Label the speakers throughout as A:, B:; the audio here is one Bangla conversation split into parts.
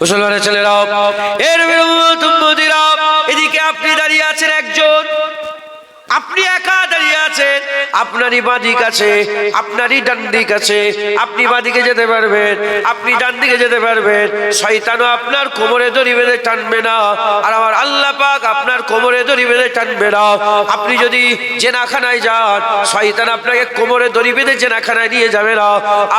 A: মুসলমানের ছেলেরাও, এর উম্মতিরা, এদিকে আপনি দাঁড়িয়ে আছেন একজন, আপনি একা দাঁড়িয়ে আছেন, আপনারই বাঁ দিক আছে, আপনারই ডান দিক আছে, আপনি বাঁ দিকে যেতে পারবেন, আপনি ডান দিকে যেতে পারবেন, শয়তানও আপনার কোমরে দড়ি বেঁধে টানবে না, আর আমার আল্লাহ পাক আপনার কোমরে দড়ি বেঁধে টানবে না। আপনি যদি জেনাখানায় যান, শয়তান আপনাকে কোমরে দড়ি বেঁধে জেনাখানায় নিয়ে যাবে না,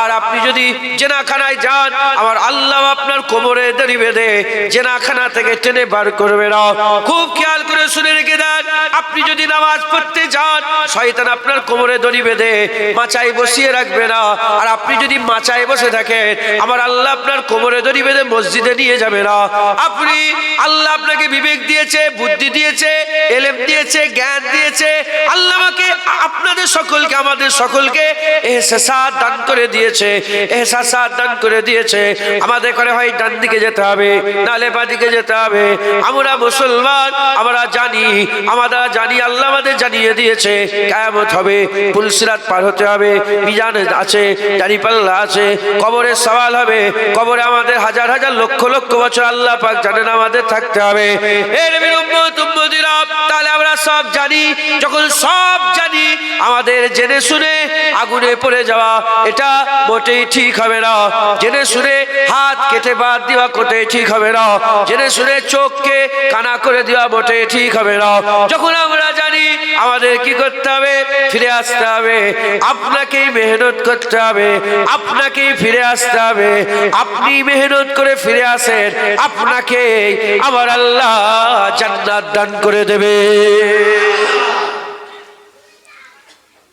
A: আর আপনি যদি জেনাখানায় যান, আমার আল্লাহ আপনার কোমরে দড়ি বেঁধে জেনাখানা থেকে টেনে বার করবে না। খুব খেয়াল করে শুনে রেখে দেন, আপনি যদি নামাজ পড়তে যান, শয়তান আপনার কোমরে দড়ি বেঁধে মাচায় বসিয়ে রাখবে না, আর আপনি যদি মাচায় বসে থাকেন, আমার আল্লাহ আপনার কোমরে দড়ি বেঁধে মসজিদে নিয়ে যাবে না। আপনি, আল্লাহ আপনাকে বিবেক দিয়েছে, বুদ্ধি দিয়েছে, ইলম দিয়েছে, জ্ঞান দিয়েছে, আল্লাহ আমাকে, আপনাদের সকলকে, আমাদের সকলকে ইহসাস দান করে দিয়েছে, ইহসাস দান করে দিয়েছে। আমাদের করে হয় ডান দিকে যেতে হবে, নালে বাঁ দিকে যেতে হবে। আমরা মুসলমান, আমরা জানি আল্লাহ আমাদের জানিয়ে দিয়েছে কিয়ামত হবে, পুলসিরাত পার হতে হবে, মিজান আছে, দাঁড়িপাল্লা আছে, কবরে সওয়াল হবে, কবরে আমাদের হাজার হাজার লক্ষ লক্ষ বছর আল্লাহ পাক জানেন আমাদের থাকতে হবে। এর উম্মতিরা, তাহলে আমরা সব জানি, যখন সব জানি, আমাদের জেনে শুনে আগুনে পড়ে যাওয়া এটা মোটেই ঠিক হবে না। জেনে শুনে হাত কেটে বাদ দেওয়া মোটেই ঠিক হবে না। জেনে শুনে চোখকে কানা করে দেওয়া মোটেই ঠিক হবে না। যখন আমরা জানি, আমাদের কি করতে হবে? ফিরে আসতে হবে। আপনাকেই মেহনত করতে হবে, আপনাকেই ফিরে আসতে হবে। আপনি মেহনত করে ফিরে আসেন, আপনাকে আমার আল্লাহ জান্নাত দান করে দেবে।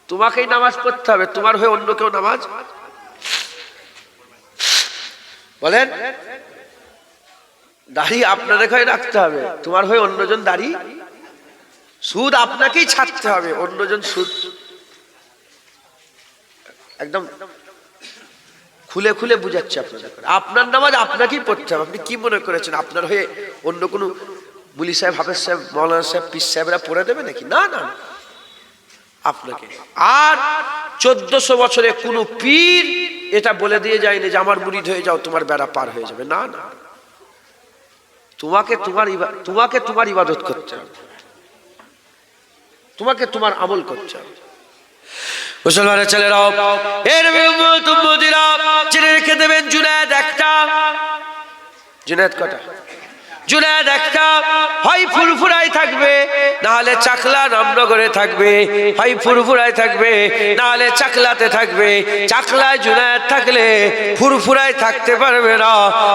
A: তোমাকেই নামাজ পড়তে হবে, তোমার হয়ে অন্য কেউ নামাজ বলেন? দাড়ি আপনাদের হয়ে রাখতে হবে, তোমার হয়ে অন্যজন দাড়ি, সুদ আপনাকেই ছাড়তে হবে, অন্যজন সুদ একদম খুলে খুলে বুঝাচ্ছে আপনাদের। আপনার নামাজ আপনাকেই পড়তে হবে। আপনি কি মনে করেছেন আপনার হয়ে অন্য কোনো মুলি সাহেব, হাফেজ সাহেব, মৌলানা সাহেব, পীর সাহেবরা পড়ে দেবে নাকি? না না, আপনাকে। আর 1400 বছরে কোনো পীর এটা বলে দিয়ে যায়নি যে আমার মুরিদ হয়ে যাও, তোমার বেড়া পার হয়ে যাবে। না না, তোমাকে তোমার ইবাদত করতে হবে, তোমাকে তোমার আমল করতে হবে। মুসলমানের ছেলেরাও, এর উম্মতিরা, জেনে রেখে দেবেন, জুনায়েদ একটা, জুনায়েদ কটা? জুনায়েদ একটা, হয় ফুরফুরায় থাকবে, না হলে চাকলা রামনগরে থাকবে। হয় ফুরফুরায় থাকবে, না হলে চাকলাতে থাকবে। চাকলায় জুনায়েদ থাকলে ফুরফুরায় থাকতে পারবে না,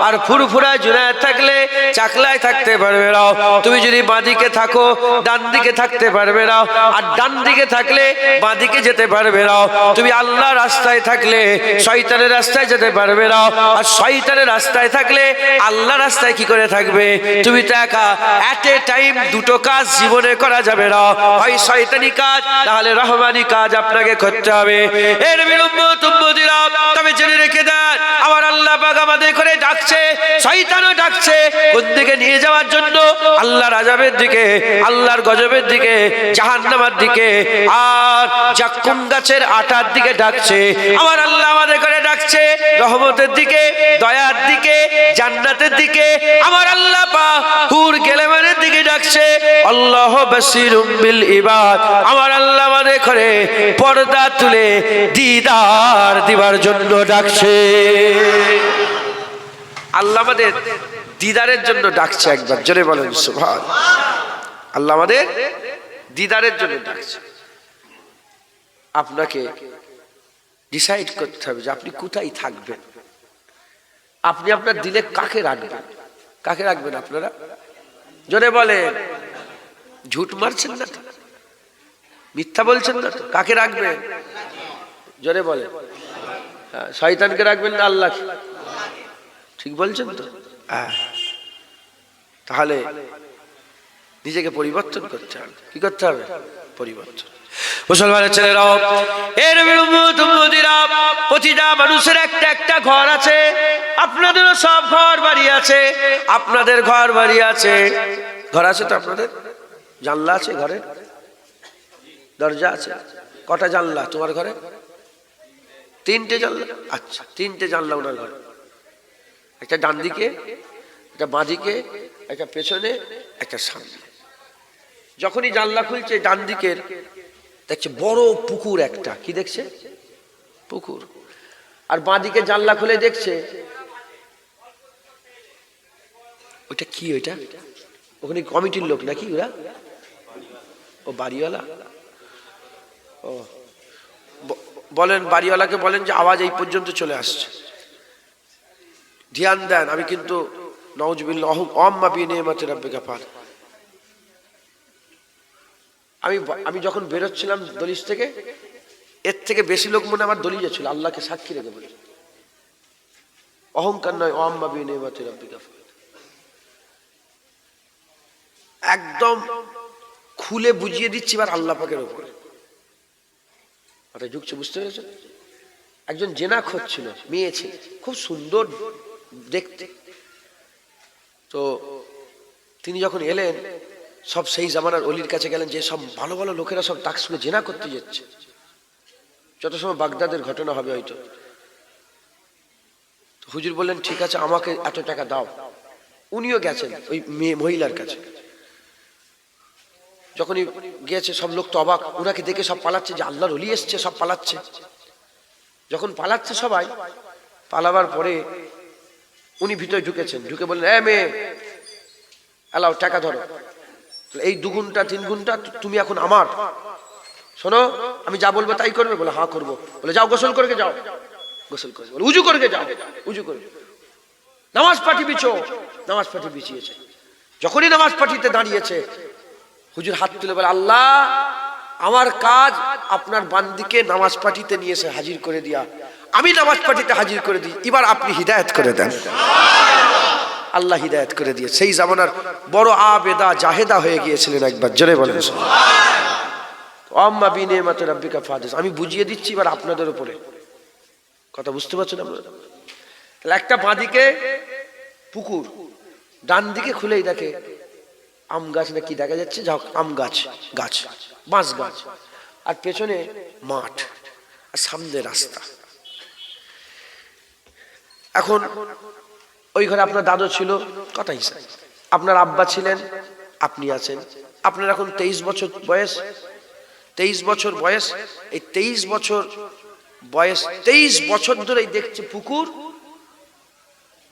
A: আর ফুরফুরায় জুনায়েদ থাকলে চাকলায় থাকতে পারবে না। তুমি যদি বাঁ দিকে থাকো, ডান দিকে থাকতে পারবে না, আর ডান দিকে থাকলে বাঁ দিকে যেতে পারবে না। তুমি আল্লাহ রাস্তায় থাকলে শয়তানের রাস্তায় যেতে পারবে না, আর শয়তানের রাস্তায় থাকলে আল্লাহ রাস্তায় কি করে থাকবে? তুমি তো একা, এট এ টাইম দুটো কাজ জীবনে করা যাবে না, হয় শয়তানি কাজ, তাহলে রহমানি কাজ আপনাকে করতে হবে। এর উম্মতিরা, তবে জেনে রেখে দেন, আমার আল্লাহ পাক আমাদের করে ডাকছে, শয়তানও ডাকছে, কোন দিকে নিয়ে যাওয়ার জন্য? আল্লাহর আযাবের দিকে, আল্লাহর গজবের দিকে, জাহান্নামের দিকে, আর জাক্কুম গাছের আটার দিকে ডাকছে। আমার আল্লাহ আমাদের করে ডাকছে রহমতের দিকে, দয়ার দিকে, জান্নাতের দিকে। আমার আল্লাহ হুর গেলেমানের দিকে ডাকছে, আল্লাহ বাসিরুম বিল ইবাদ। আমার আল্লাহ আমাদের করে পর্দা তুলে দিদার দিবার জন্য ডাকছে। আল্লাহ আমাদের দিদারের জন্য ডাকছে। একবার জোরে বলেন সুবহানাল্লাহ। আল্লাহ আমাদের দিদারের জন্য ডাকছে। আপনাকে ডিসাইড করতে হবে যে আপনি কোথায় থাকবেন। আপনি আপনার দিলে কাকে রাখবেন? কাকে রাখবেন আপনারা? জোরে বলেন। ঝুট মারছেন না তো, মিথ্যা বলছেন না তো? কাকে রাখবেন? জোরে বলেন। শয়তানকে রাখবেন না আল্লাহ? ঠিক বলছেন তো? তাহলে নিজেকে পরিবর্তন করতে হবে। কি করতে হবে? পরিবর্তন। মুসলমানের ছেলেরাও, এর উম্মতিরা, প্রতিটা মানুষের একটা একটা ঘর আছে। আপনাদেরও সব ঘর বাড়ি আছে, আপনাদের ঘর বাড়ি আছে। ঘর আছে তো আপনাদের? জানলা আছে ঘরে? দরজা আছে? কটা জানলা তোমার ঘরে? 3টে জানলা। আচ্ছা, 3টে জানলা ওনার ঘরে। একটা ডান দিকে, একটা বাঁদিকে, একটা পেছনে, একটা সামনে। যখনই জানলা খুলছে ডান দিকের দেখছে বড় পুকুর একটা, কি দেখছে? পুকুর। আর বাঁদিকে জানলা খুলে দেখছে ওইটা কি? ওইটা ওখানে কমিটির লোক নাকি ওরা? ও বাড়িওয়ালা। ও বলেন, বাড়িওয়ালাকে বলেন যে আওয়াজ এই পর্যন্ত চলে আসছে, ধ্যান দেন। আমি কিন্তু নাউজুবিল্লাহ আম্মা বিনিয়ামাতি রাব্বিকা ফার। আমি যখন বেরোচ্ছিলাম দলিশ থেকে, এর থেকে বেশি লোক মনে আমার দলিয়ে ছিল, আল্লাহকে সাক্ষী রেখে বলে। অহংকার নয়, আম্মা বিনিয়ামাতি রাব্বিকা ফার। একদম খুলে বুঝিয়ে দিচ্ছি এবার আল্লাহ পাকের উপরে। ঝুঁকছে, বুঝতে পেরেছ? একজন জেনা খোঁজছিল, মেয়ে ছিল, খুব সুন্দর দেখতে। তো তিনি যখন এলেন, সব সেই জামানার অলির কাছে গেলেন, যে সব ভালো ভালো লোকেরা সব তার সঙ্গে জেনা করতে যাচ্ছে। যত সময় বাগদাদের ঘটনা হবে হয়তো। হুজুর বললেন ঠিক আছে, আমাকে এত টাকা দাও। উনিও গেছেন ওই মহিলার কাছে। যখনই গিয়েছে সব লোক তো অবাক, ওনাকে দেখে সব পালাচ্ছে, যে আল্লাহর ওলি এসছে, সব পালাচ্ছে। যখন পালাচ্ছে সবাই, পালাবার পরে উনি ভিতরে ঢুকেছেন, ঢুকে বললেন, এ মেয়ে, এলাও টাকা ধরো, এই 2 ঘন্টা 3 ঘন্টা তুমি এখন আমার। শোনো, আমি যা বলবো তাই করবে? বলে হ্যাঁ করবো। বলে যাও গোসল করে যাও। গোসল করে বলে উজু করে যাও। উজু করে নামাজ পাঠি বিছো। নামাজ পাঠি বিছিয়েছে। যখনই নামাজ পাঠিতে দাঁড়িয়েছে, হুজুর হাত তুলে বলে, আল্লাহ, আমার কাজ আপনার বান্দিকে নামাজ পাঠিতে নিয়ে এসে হাজির করে দিয়া, আমি নামাজ পাঠিতে হাজির করে দিই, এবার আপনি হিদায়াত করে দেন। আল্লাহ হিদায়াত করে দিয়ে সেই জামানার বড় আবেদা জাহেদা হয়ে গিয়েছিলেন একবার। জোরে বলেন আম্মা বিনিয়ামাতি রাব্বিকা ফাহাদিস। আমি বুঝিয়ে দিচ্ছি এবার আপনাদের উপরে। কথা বুঝতে পারছেন আপনারা? তাহলে একটা বাঁদিকে পুকুর, ডান দিকে খুলেই দেখে আম গাছ না কি দেখা যাচ্ছে, যাও আম গাছ, গাছ, বাঁশ গাছ, আর পেছনে মাঠ, আর সামনে রাস্তা। এখন ওই ঘরে আপনার দাদু ছিল, কথা হিসাব, আপনার আব্বা ছিলেন, আপনি আছেন। আপনার এখন 23 বছর বয়স। 23 বছর বয়স। এই 23 বছর বয়স, 23 বছর ধরেই দেখছে পুকুর,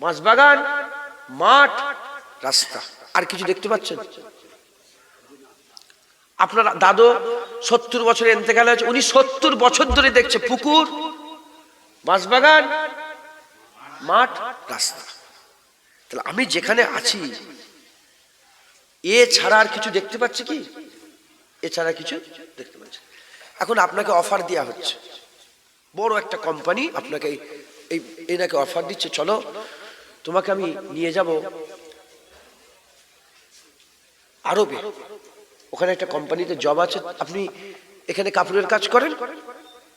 A: বাঁশবাগান, মাঠ, রাস্তা। আর কিছু দেখতে পাচ্ছেন? আপনার দাদু 70 বছরে ইন্তেকাল হয়েছে, উনি 70 বছর ধরে দেখছে পুকুর, বাঁশবাগান, মাঠ, রাস্তা। তাহলে আমি যেখানে আছি, এ ছাড়া আর কিছু দেখতে পাচ্ছি কি? এছাড়া কিছু দেখতে পাচ্ছি। এখন আপনাকে অফার দেওয়া হচ্ছে, বড় একটা কোম্পানি আপনাকে এনাকে অফার দিচ্ছে, চলো তোমাকে আমি নিয়ে যাব আরবে, ওখানে একটা কোম্পানিতে জব আছে, আপনি এখানে কাপড়ের কাজ করেন,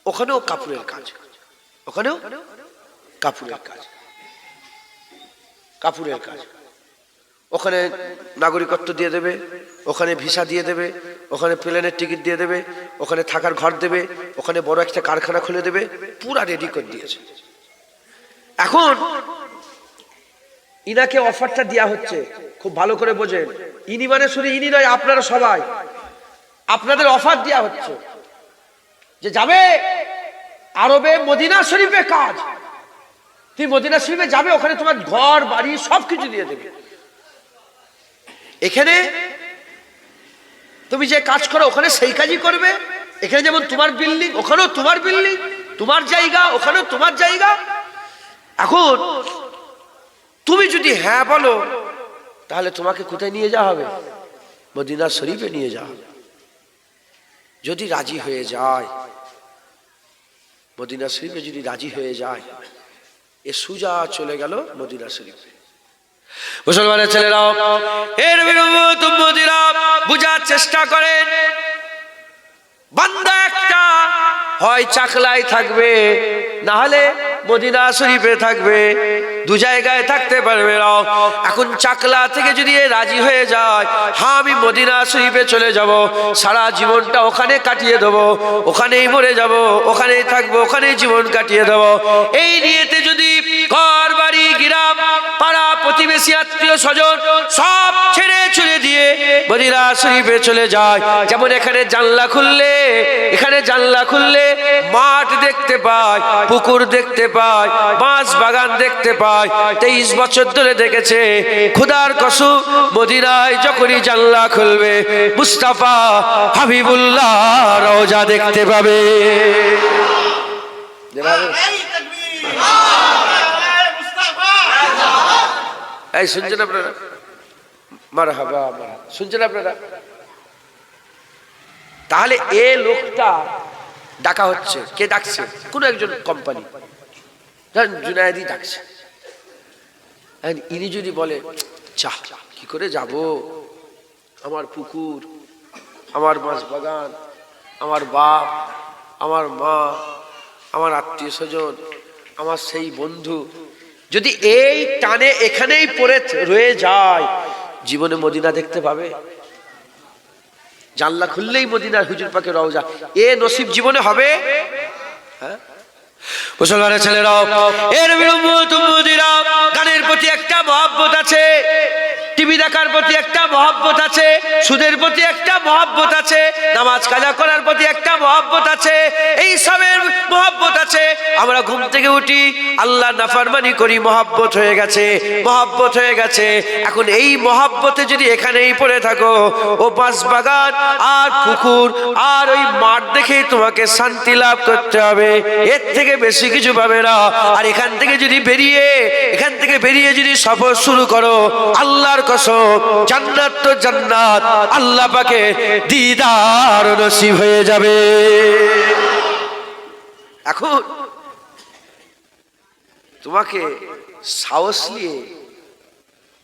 A: ওখানেও কাপড়ের কাজ, ওখানেও কাপড়ের কাজ, কাপড়ের কাজ। ওখানে নাগরিকত্ব দিয়ে দেবে, ওখানে ভিসা দিয়ে দেবে, ওখানে প্লেনের টিকিট দিয়ে দেবে, ওখানে থাকার ঘর দেবে, ওখানে বড় একটা কারখানা খুলে দেবে, পুরা রেডি করে দিয়েছে। এখন ইনাকে অফারটা দেওয়া হচ্ছে, খুব ভালো করে বোঝেন, ইনি মানে শুধু ইনি নয়, আপনারা সবাই, আপনাদের অফার দেওয়া হচ্ছে যে যাবে আরবে, মদিনা শরীফে কাজ। তুমি মদিনা শরীফে যাবে, ওখানে তোমার ঘর বাড়ি সবকিছু দিয়ে দেবে। এখানে তুমি যে কাজ করো ওখানে সেই কাজই করবে। এখানে যেমন তোমার বিল্ডিং, ওখানেও তোমার বিল্ডিং, তোমার জায়গা, ওখানেও তোমার জায়গা। এখন তুমি যদি হ্যাঁ বলো, তাহলে তোমাকে কোথায় নিয়ে যাওয়া হবে? মদিনা শরীফে নিয়ে যাওয়া হবে। যদি রাজি হয়ে যায়, মদিনা শরীফে যদি রাজি হয়ে যায়, এ সুজা চলে গেল মদিনা শরীফে। মুসলমানের ছেলেরাও, এর উম্মতিরা বুঝার চেষ্টা করেন, বান্দা একটা হয় চাকলায় থাকবে, না হলে মদিনা শরীফে থাকবে, 2 জায়গায় থাকতে পারবে না। এখন চাকলা থেকে যদি রাজি হয়ে যায়, হ্যাঁ আমি মদিনা শরীফে চলে যাব, সারা জীবনটা ওখানে কাটিয়ে দেব, ওখানেই মরে যাব, ওখানেই থাকবো, ওখানেই জীবন কাটিয়ে দেব, এই নিয়েতে যদি ঘর বাড়ি গ্রাম পাড়া প্রতিবেশী প্রতিবেশী আত্মীয় স্বজন সব ছেড়ে চলে দিয়ে মদিনা শরীফে চলে যায়। যেমন এখানে জানলা খুললে মাঠ দেখতে পায়, পুকুর দেখতে পায়, বাঁশ বাগান দেখতে পায়। 23 বছর ধরে দেখেছে। খোদার কসম, মদিনায় যখনই জানলা খুলবে মুস্তাফা হাবিবুল্লাহ রওজা দেখতে পাবে। এই শুনছেন আপনারা? মারহাবা, শুনছেন আপনারা? তাহলে এ লোকটা ডাকা হচ্ছে, কে ডাকছে? কোন একজন কোম্পানি, ধরেন জুনায়েদি ডাকছে। ইনি যদি বলে চা কি করে যাব, আমার পুকুর, আমার মাছ বাগান, আমার বাপ, আমার মা, আমার আত্মীয় স্বজন, আমার সেই বন্ধু যদি এই টানে এখানেই পড়ে রয়ে যায়, জীবনে মদিনা দেখতে পাবে? জানলা খুললেই মদিনার হুজুর পাকের রওজা, এ নসিব জীবনে হবে? হ্যাঁ, মুসলমানের ছেলেরাও, এর বিরুদ্ধে গানের প্রতি একটা মহব্বত আছে, টিভি দেখার প্রতি একটা মহব্বত আছে, সুদের প্রতি একটা মহব্বত আছে, নামাজ কাজা করার প্রতি একটা মহব্বত আছে, এই সবের মহব্বত আছে। আমরা ঘুম থেকে উঠি, আল্লাহ নাফরমানি করি, মহব্বত হয়ে গেছে। এখন এই মহব্বতে যদি এখানেই পড়ে থাকো, ও বাঁশ বাগান আর পুকুর আর ওই মাঠ দেখে তোমাকে শান্তি লাভ করতে হবে, এর থেকে বেশি কিছু পাবে না। আর এখান থেকে বেরিয়ে যদি সফর শুরু করো, আল্লাহর কসম, জান্নাত তো জান্নাত, আল্লাহ পাকে দিদার নসিব হয়ে যাবে। এখন তোমাকে সাহস নিয়ে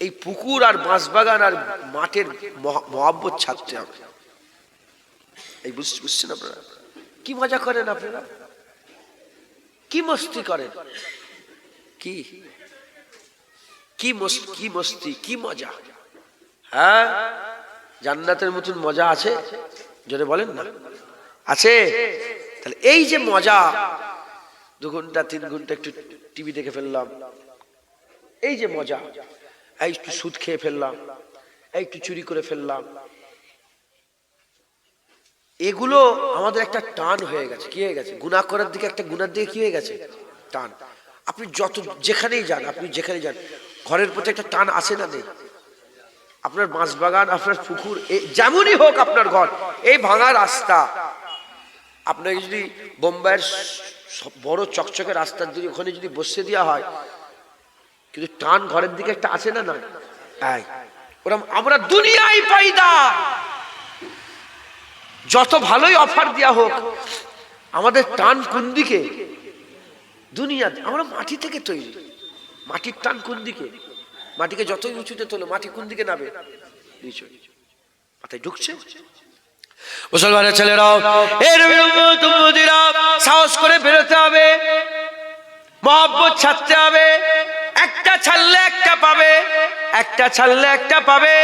A: এই পুকুর আর বাঁশবাগান আর মাঠের মহব্বত ছাড়তে হবে। এই বুঝছেন আপনারা? কি মজা করেন আপনারা, কি মস্তি করেন, কি মস্তি, কি মজা। হ্যাঁ, জান্নাতের মতন মজা আছে? জোরে বলেন না, আছে? তাহলে এই যে মজা, 2 ঘন্টা 3 ঘন্টা একটু টিভি দেখে ফেললাম, এই যে মজা, এই একটু সুদ খেয়ে ফেললাম, এই একটু চুরি করে ফেললাম, এগুলো আমাদের একটা টান হয়ে গেছে। কি হয়ে গেছে? গুনাহ করার দিকে, একটা গুনার দিকে কি হয়ে গেছে? টান। আপনি যেখানেই যান, ঘরের প্রতি একটা টান আসে না? নেই? আপনার মাছ বাগান, আপনার পুকুর, যেমনই হোক আপনার ঘর, এই ভাঙা রাস্তা, আপনাকে যদি বোম্বাইয়ের বড় চকচকে রাস্তার দিকে ওখানে যদি বসে দেওয়া হয়, কিন্তু টান ঘরের দিকে একটা আছে না? না, ওরকম আমরা দুনিয়ায় পাইদা, যত ভালোই অফার দেওয়া হোক, আমাদের টান কোন দিকে? দুনিয়া। আমরা মাটি থেকে তৈরি, মাটির টান কোন দিকে? মাটিকে যতই উঁচুতে তোলো, মাটি কোন দিকে নাবে? নিচে। মাথায় ঢুকছে? মুসলমানের ছেলেরাও, এর বিরুদ্ধে সাহস করে বেরোতে হবে, মহব্বত ছাড়তে হবে। একটা ছাড়লে একটা পাবে।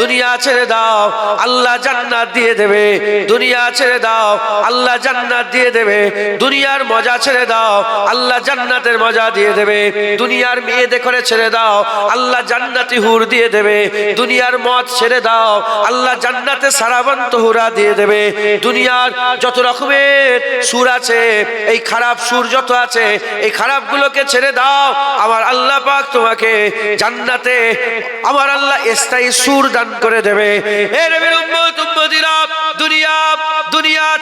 A: দুনিয়া ছেড়ে দাও, আল্লাহ জান্নাত দিয়ে দেবে। দুনিয়ার মজা ছেড়ে দাও, আল্লাহ জান্নাতের মজা দিয়ে দেবে। দুনিয়ার মেয়ে দেখে ছেড়ে দাও, আল্লাহ জান্নাতি হুর দিয়ে দেবে। দুনিয়ার মদ ছেড়ে দাও, আল্লাহ জান্নাতে সারাবন্ত হুরা দিয়ে দেবে। দুনিয়ার যত রকমের সুর আছে, এই খারাপ সুর যত আছে, এই খারাপগুলোকে ছেড়ে দাও। আমার আল্লাহ পাক তোমাকে জান্নাতে, আমার আল্লাহ স্থায়ী সুর দান করে দেবে। এর উম্মতিরা, দুনিয়া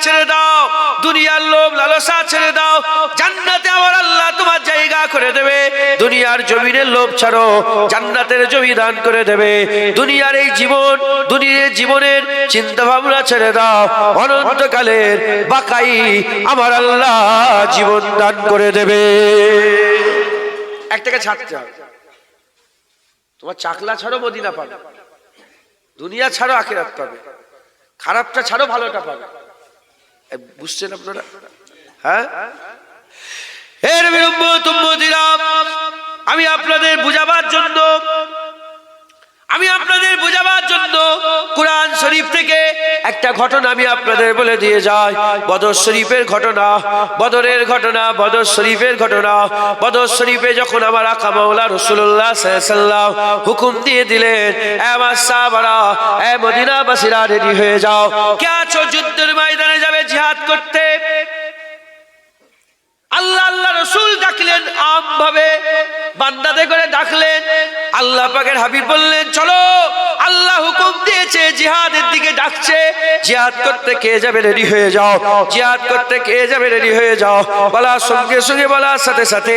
A: ছেড়ে দাও, দুনিয়ার লোভ লালসা ছেড়ে দাও, জান্নাতে আমার আল্লাহ তোমার জায়গা করে দেবে। দুনিয়ার জমিনের লোভ ছাড়ো, জান্নাতের জমি দান করে দেবে। দুনিয়ার এই জীবনের চিন্তা ভাবনা ছেড়ে দাও, অনন্তকালের বাকাই আমার আল্লাহ জীবন দান করে দেবে। একটাকে ছাড়তে হবে। তোমার চাকলা ছাড়ো, মদিনা পাবে। দুনিয়া ছাড়ো, আখিরাত পাবে। খারাপটা ছাড়ো, ভালোটা পাবে। বুঝছেন আপনারা? হ্যাঁ, এর বিরুদ্ধে আমি আপনাদের বুঝাবার জন্য কোরআন শরীফ থেকে একটা ঘটনা আমি আপনাদের বলে দিয়ে যাই। বদর শরীফের ঘটনা, বদরের ঘটনা, বদর শরীফের ঘটনা। বদর শরীফে যখন আমার আকা মাওলা রাসূলুল্লাহ সাল্লাল্লাহু আলাইহি ওয়াসাল্লাম হুকুম দিয়ে দিলেন, এ আমার সাহাবারা, এ মদিনাবাসীরা রেডি হয়ে যাও, কে আছো যুদ্ধের ময়দানে যাবে জিহাদ করতে? আল্লাহ আল্লাহ রাসূল ডাকলেন, আম ভাবে বান্দাদের করে ডাকলেন। আল্লাহ পাকের হাবিব বললেন, চলো, আল্লাহ হুকুম দিয়েছে, জিহাদের দিকে ডাকছে, জিহাদ করতে কে যাবে রেডি হয়ে যাও, জিহাদ করতে কে যাবে রেডি হয়ে যাও। বলার সঙ্গে সঙ্গে বলার সাথে সাথে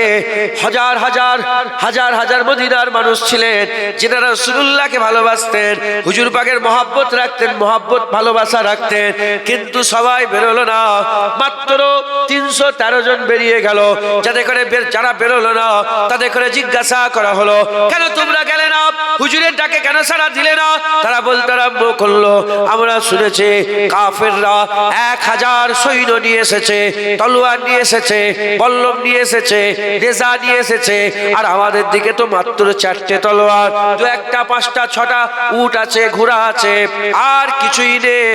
A: হাজার হাজার হাজার হাজার মদিনার মানুষ ছিলেন যারা রাসূলুল্লাহকে ভালোবাসতেন, হুজুর পাকের মহব্বত রাখতেন, মহব্বত ভালোবাসা রাখতেন, কিন্তু সবাই বেরোলো না। মাত্র 313 জন বেরিয়ে গেল। যাদের করে যারা বেরোলো না তাদের করে জিজ্ঞাসা করা হলো, কেন তোমরা গেলে না, হুজুরের ডাকে কেন সাড়া দিলে না? তারা বলতে আরম্ভ করলো, আমরা শুনেছি কাফেররা 1000 সৈন্য নিয়ে এসেছে, তলোয়ার নিয়ে এসেছে, বল্লম নিয়ে এসেছে, নেজা নিয়ে এসেছে, আর আমাদের দিকে তো মাত্র 4টে তলোয়ার, দু একটা 5টা 6টা উট আছে, ঘোড়া আছে, আর কিছুই নেই,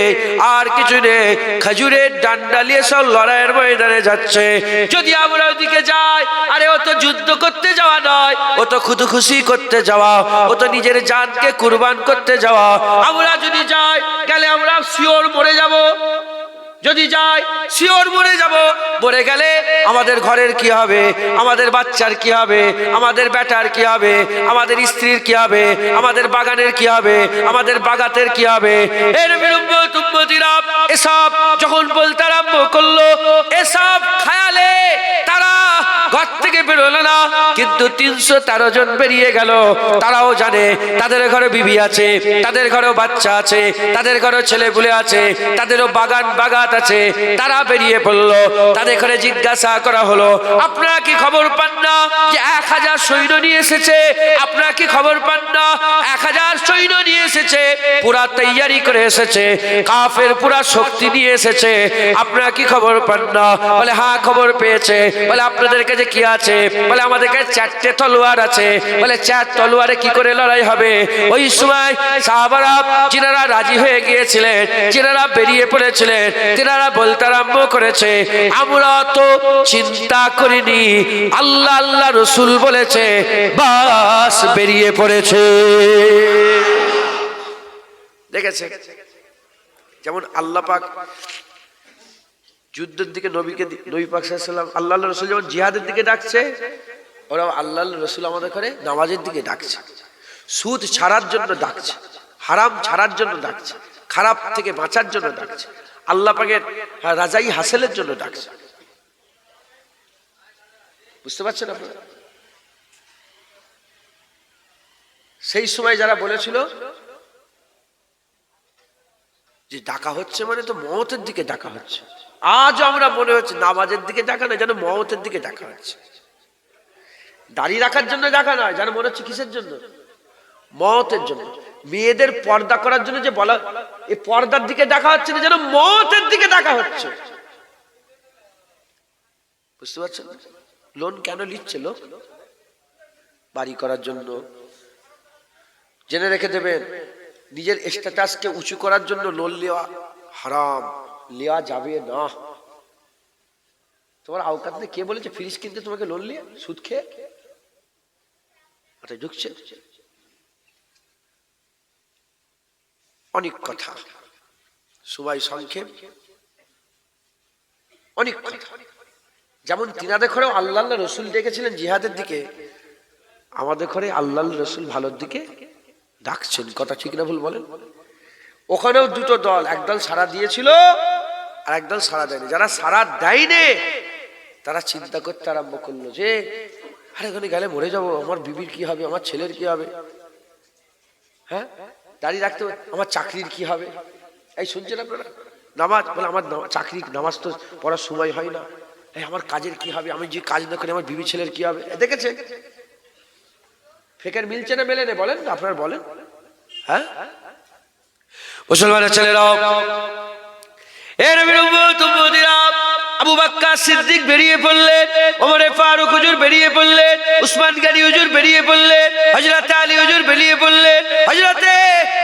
A: আর কিছু নেই। খেজুরের ডান্ডা নিয়ে সব লড়াইয়ের ময়দানে যাচ্ছে। যদি আমরা ওদিকে যাই, আরে ও তো যুদ্ধ করতে যাওয়া নয়, ও তো খুশি করতে যাওয়া, ও তো নিজের জানকে কুরবান করতে যাওয়া। আমরা যদি যাই, গেলে আমরা শিওর মরে যাব। যদি যাই শিওর মরে যাব। মরে গেলে আমাদের ঘরের কি হবে, আমাদের বাচ্চার কি হবে, আমাদের বেটার কি হবে, আমাদের স্ত্রীর কি হবে, আমাদের বাগানের কি হবে, আমাদের বাগাতের কি হবে। এর বিরুদ্ধে তুম্বতিরা এসব যখন বলতে আরম্ভ করলো, এসব খায়ালে তারা ঘর থেকে বেরোলো না। কিন্তু 313 জন বেরিয়ে গেল। তারাও জানে তাদের ঘরে বিবি আছে, তাদের ঘরেও বাচ্চা আছে, তাদের ঘরেও ছেলে পুলে আছে, তাদেরও বাগান বাগাত আছে। তারা বেরিয়ে পড়লো। তাদের ঘরে জিজ্ঞাসা করা হলো, আপনারা কি খবর পান না যে 1000 সৈন্য নিয়ে এসেছে? আপনারা কি খবর পান না 1000 সৈন্য নিয়ে এসেছে, পুরা তৈয়ারি করে এসেছে, কাফের পুরা শক্তি নিয়ে এসেছে? আপনারা কি খবর পান না? বলে হ্যাঁ খবর পেয়েছে। বলে আপনাদের কাছে কি আছে? বলে আমাদের কাছে 4টে তলোয়ার আছে। বলে 4 তলোয়ারে কি করে লড়াই হবে? ওই সময় সাহাবারা যিনারা রাজি হয়ে গিয়েছিলেন, যিনারা বেরিয়ে পড়েছিলেন, তিনারা বলতে আরম্ভ করেছে, আমরা তো চিন্তা করিনি, আল্লাহ আল্লাহ রাসূল বলেছে, বাস বেরিয়ে পড়েছে। দেখেছে যেমন আল্লাহ পাক যুদ্ধের দিকে নবীকে, নবী পাক সাল্লাল্লাহু আলাইহি ওয়াসাল্লাম, আল্লাহ আল্লাহ রাসূল যেমন জিহাদের দিকে ডাকছে, ওরা আল্লাহ আল্লাহ রাসূল আমাদের করে নামাজের দিকে ডাকছে, সুদ ছাড়ার জন্য ডাকছে, হারাম ছাড়ার জন্য ডাকছে, খারাপ থেকে বাঁচার জন্য ডাকছে, আল্লাহ পাকের রাজাই হাসিলের জন্য ডাকছে। বুঝতে পারছেন আপনারা? সেই সময় যারা বলেছিল যে ডাকা হচ্ছে মানে তো মওতের দিকে ডাকা হচ্ছে, আজ আমরা মনে হচ্ছে নামাজের দিকে ডাকা না, যেন মওতের দিকে ডাকা হচ্ছে। দাড়ি রাখার জন্য ডাকা নয়, যেন মনে হচ্ছে কিসের জন্য? মওতের জন্য। মেয়েদের পর্দা করার জন্য যে বলা, এই পর্দার দিকে ডাকা হচ্ছে না, যেন মওতের দিকে ডাকা হচ্ছে। বুঝতে পারছেন? লোন কেন নিচ্ছে লোক? বাড়ি করার জন্য। জেনে রেখে দেবেন, নিজের স্ট্যাটাসকে উঁচু করার জন্য লোন নেওয়া হারাম, নেওয়া যাবে না। তোমার আওকাত নেই। কে বলেছে ফ্রিজ কিনতে তোমাকে লোন নিয়ে? সুদ খেয়ে ঢুকছে। অনেক কথা, সময় সংক্ষেপ, অনেক কথা। যেমন তিনাদের ঘরেও আল্লাহ আল্লাহ রসুল ডেকেছিলেন জিহাদের দিকে, আমাদের ঘরে আল্লাহ রসুল ভালোর দিকে ডাকছেন। কথা ঠিক না ভুল বলেন? ওখানেও দুটো দল, একদল সাড়া দিয়েছিল আর একদল সাড়া দেয়নি। যারা সাড়া দেয়নি তারা চিন্তা করতে আরম্ভ করলো যে আরে ওখানে গেলে মরে যাবো, আমার বিবির কি হবে, আমার ছেলের কি হবে, হ্যাঁ দাঁড়িয়ে রাখতে হবে, আমার চাকরির কি হবে। এই শুনছেন আপনারা? নামাজ বলে আমার চাকরি, নামাজ তো পড়ার সময় হয় না, এই আমার কাজের কি হবে, আমি যে কাজ না করি আমার বিবি ছেলের কি হবে। দেখেছে ফেকের মিলছে না মেলে নেই? বলেন আপনারা বলেন। হ্যাঁ মুসলমানের ছেলেরাও, এর আবু বকর সিদ্দিক বেরিয়ে পড়লেন, ওমর ফারুক হুজুর বেরিয়ে পড়লেন, উসমান গনি হুজুর বেরিয়ে পড়লেন, হযরত আলী হুজুর বেরিয়ে পড়লেন, হযরত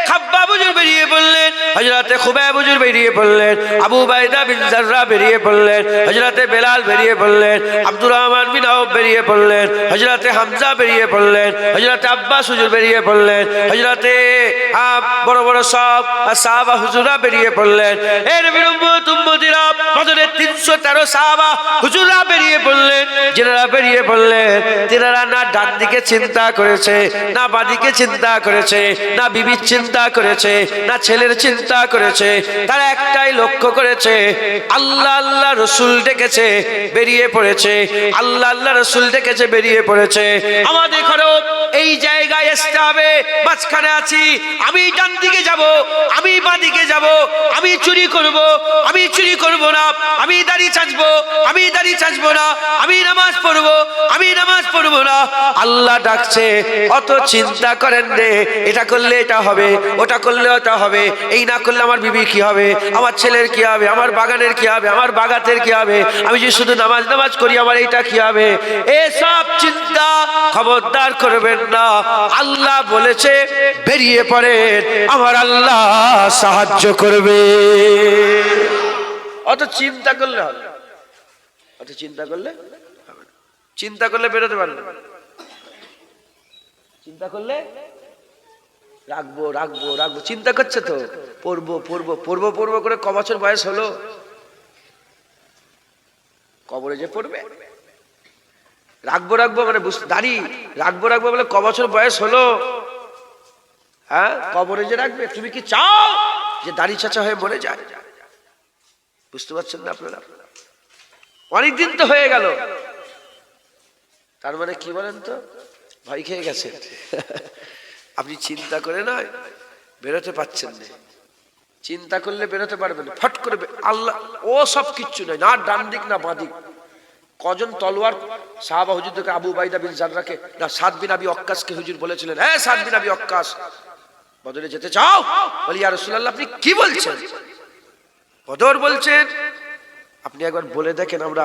A: খাব্বাব হুজুর বেরিয়ে পড়লেন, হযরত হযরতে খুবাইব হুজুর বেরিয়ে পড়লেন, আবু উবাইদা বিন জাররাহ বেরিয়ে পড়লেন, হযরতে বেলাল বেরিয়ে পড়লেন, আব্দুর রহমান বিন আউফ বেরিয়ে পড়লেন, হযরতে হামজা বেরিয়ে পড়লেন, হযরতে আব্বাস হুজুর বেরিয়ে পড়লেন, হযরতে বড় বড় সব সাহাবা হুজুররা বেরিয়ে পড়লেন। এর বিরুম্মত উম্মতিরা বদরের 313 সাহাবা হুজুররা বেরিয়ে পড়লেন। যারা বেরিয়ে পড়লেন তারা না ডান দিকে চিন্তা করেছে, না বাঁ দিকে চিন্তা করেছে, না বিবির চিন্তা করেছে, না ছেলের চিন্তা করেছে। তারা একটাই লক্ষ্য করেছে, আল্লাহ আল্লাহ রসুল ডেকেছে, বেরিয়ে পড়েছে। আল্লাহ আল্লাহ রসুল ডেকেছে, বেরিয়ে পড়েছে। আমাদের ঘরেও এই জায়গায় আসতে হবে। মাঝখানে আছি, আমি ডান দিকে যাব, আমি বাঁ দিকে যাব, আমি চুরি করব, আমি চুরি করব না, আমি দাড়ি চাচবো, আমি দাড়ি চাচবো না, আমি নামাজ পড়বো, আমি নামাজ পড়বো না। আল্লাহ ডাকছে, অত চিন্তা করেন রে, এটা করলে এটা হবে, ওটা করলে ওটা হবে, এই না করলে আমার বিবি কি হবে, আমার ছেলের কি হবে, আমার বাগানের কি হবে, আমার বাগাতের কি হবে, আমি যে শুধু নামাজ নামাজ করি আমার এইটা কি হবে। এসব চিন্তা খবরদার করবেন না। আল্লাহ বলেছে বেরিয়ে পড়েন, আমার আল্লাহ সাহায্য করবে। অত চিন্তা করলে হবে, অত চিন্তা করলে হবে না। চিন্তা করলে বেরোতে পারবে না, চিন্তা করলে রাখবো রাখবো রাখবো, চিন্তা করছে তো পড়বো পড়বো পড়বো পড়বো করে ক বছর বয়স হলো, কবরে যে পড়বে। রাখবো রাখবো মানে দাড়ি রাখবো রাখবো বলে ক বছর বয়স হলো, হ্যাঁ কবরে যে রাখবে। তুমি কি চাও যে দাড়ি চাচা হয়ে মরে যায়? বুঝতে পারছেন না আপনারা? অনেকদিন তো হয়ে গেল, তার মানে কি বলেন তো, ভয় খেয়ে গেছে। আপনি চিন্তা করে না বেরোতে পারছেন না, চিন্তা করলে বেরোতে পারবেন না। ফট করে আল্লাহ ও সব কিচ্ছু নয়, না ডান দিক না বাঁ দিক। কজন তলোয়ার সাহাবা হুজুরকে, আবু উবাইদা বিন জাররাহকে না সাদ বিন আবি ওয়াক্কাসকে হুজুর বলেছিলেন, হ্যাঁ সাদ বিন আবি ওয়াক্কাস বদরে যেতে চাও? বলি ইয়া রাসূলুল্লাহ আপনি কি বলছেন? বদর বলছেন। আপনি একবার বলে দেখেন, আমরা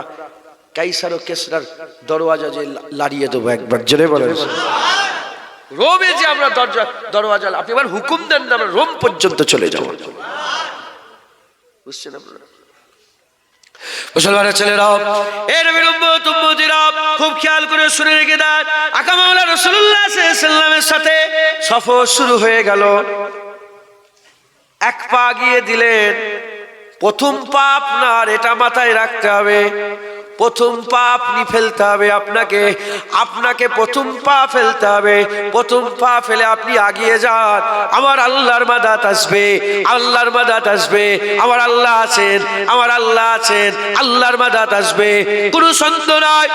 A: কাইসার ও কেসরার দরওয়াজা যে লাড়িয়ে দেবো, একবার জোরে বলেন। রোমে যে আমরা দরওয়াজা, আপনি এবার হুকুম দেন না আমরা রোম পর্যন্ত চলে যাব। বুঝছেন আপনারা? মুসলমানের ছেলেরাও, এর বিরুম্মত উম্মতিরা খুব খেয়াল করে শুনে রেখে দেন। আকা মাওলা রাসূলুল্লাহ সাল্লাল্লাহু আলাইহি ওয়াসাল্লামের সাথে সফর শুরু হয়ে গেল। এক পা গিয়ে দিলেন, প্রথম পা আপনার, এটা মাথায় রাখতে হবে, প্রথম পা আপনি ফেলতে হবে। আপনাকে আপনাকে প্রথম পা ফেলতে হবে। প্রথম পা ফেলে আপনি আগিয়ে যান, আমার আল্লাহর মাদাত আসবে, আল্লাহর মাদাত আসবে। আমার আল্লাহ আছেন, আমার আল্লাহ আছেন, আল্লাহর মাদাত আসবে। কোনো সন্দেহ নয়,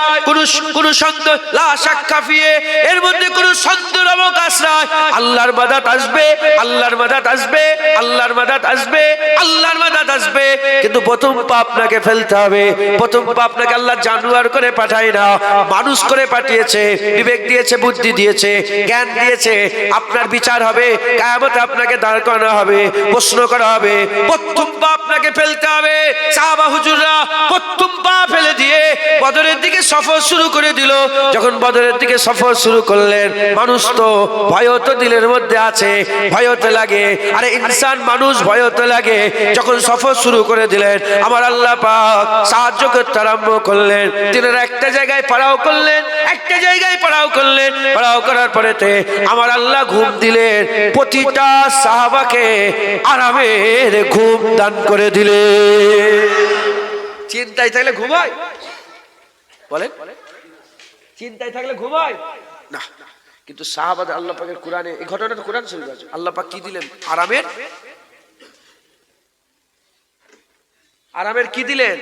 A: কোনো সন্দেহ লা শাক্কা ফিয়ে, এর মধ্যে কোনো সন্দেহ অবকাশ নাই। আল্লাহর মাদাত আসবে, আল্লাহর মাদাত আসবে, আল্লাহর মাদাত আসবে, আল্লাহর মাদাত আসবে। কিন্তু প্রথম পা আপনাকে ফেলতে হবে। প্রথম পা আপনাকে আল্লাহ জানোয়ার করে পাঠায় না, মানুষ করে পাঠিয়েছে। বিবেক দিয়েছে, বুদ্ধি দিয়েছে, জ্ঞান দিয়েছে। আপনার বিচার হবে, কিয়ামতে আপনাকে দাঁড় করানো হবে, প্রশ্ন করা হবে। প্রথম পা আপনাকে ফেলতে হবে। সাহাবা হুজুররা প্রথম পা ফেলে দিয়ে বদরের দিকে সফর শুরু করে দিল। যখন বদরের দিকে সফর শুরু করলেন, মানুষ তো ভয় তো দিলের মধ্যে আছে, ভয় তো লাগে। আরে ইনসান মানুষ ভয় তো লাগে। যখন সফর শুরু করে দিলেন, আমার আল্লাহ পাক সাহায্য করতে আরম্ভ করলেন। তিনারা একটা জায়গায় পাড়াও করলেন, একটা জায়গায় পাড়াও করলেন। পাড়াও করার পরেতে আমার আল্লাহ ঘুম দিলেন, প্রতিটা সাহাবাকে আরামের ঘুম দান করে দিলেন। চিন্তায় থাকলে ঘুমায়? বলেন, চিন্তায় থাকলে ঘুমায় না। কিন্তু সাহাবাদের আল্লাহ পাকের কোরআনে, এই ঘটনা তো কোরআন শরীফে আছে, আল্লাহ পাক কি দিলেন? আরামের, আরামের কি দিলেন?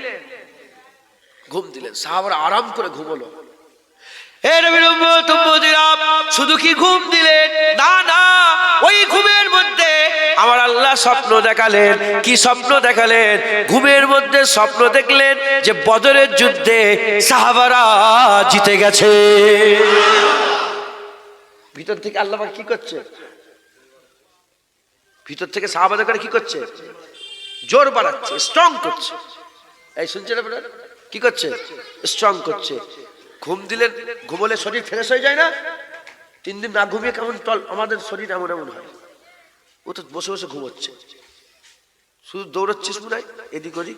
A: ঘুম দিলেন। সাহাবারা আরাম করে ঘুমলো। শুধু কি ঘুম দিলেন? না না, ওই ঘুমের মধ্যে আমার আল্লাহ স্বপ্ন দেখালেন। কি স্বপ্ন দেখালেন? ঘুমের মধ্যে স্বপ্ন দেখলেন যে বদরের যুদ্ধে সাহাবারা জিতে গেছে। ভিতর থেকে আল্লাহ পাক কি করছে? ভিতর থেকে সাহাবাদের করে কি করছে? জোর বাড়াচ্ছে, স্ট্রং করছে। এই শুনছেন আপনারা? কি করছে? স্ট্রং করছে। ঘুম দিলেন, ঘুমলে শরীর ফ্রেশ হয়ে যায় না? 3 দিন না ঘুমিয়ে কেমন আমাদের শরীর এমন এমন হয়। ও তো বসে বসে ঘুমোচ্ছে, শুধু দৌড়চ্ছিস মনে হয় এদিক ওদিক।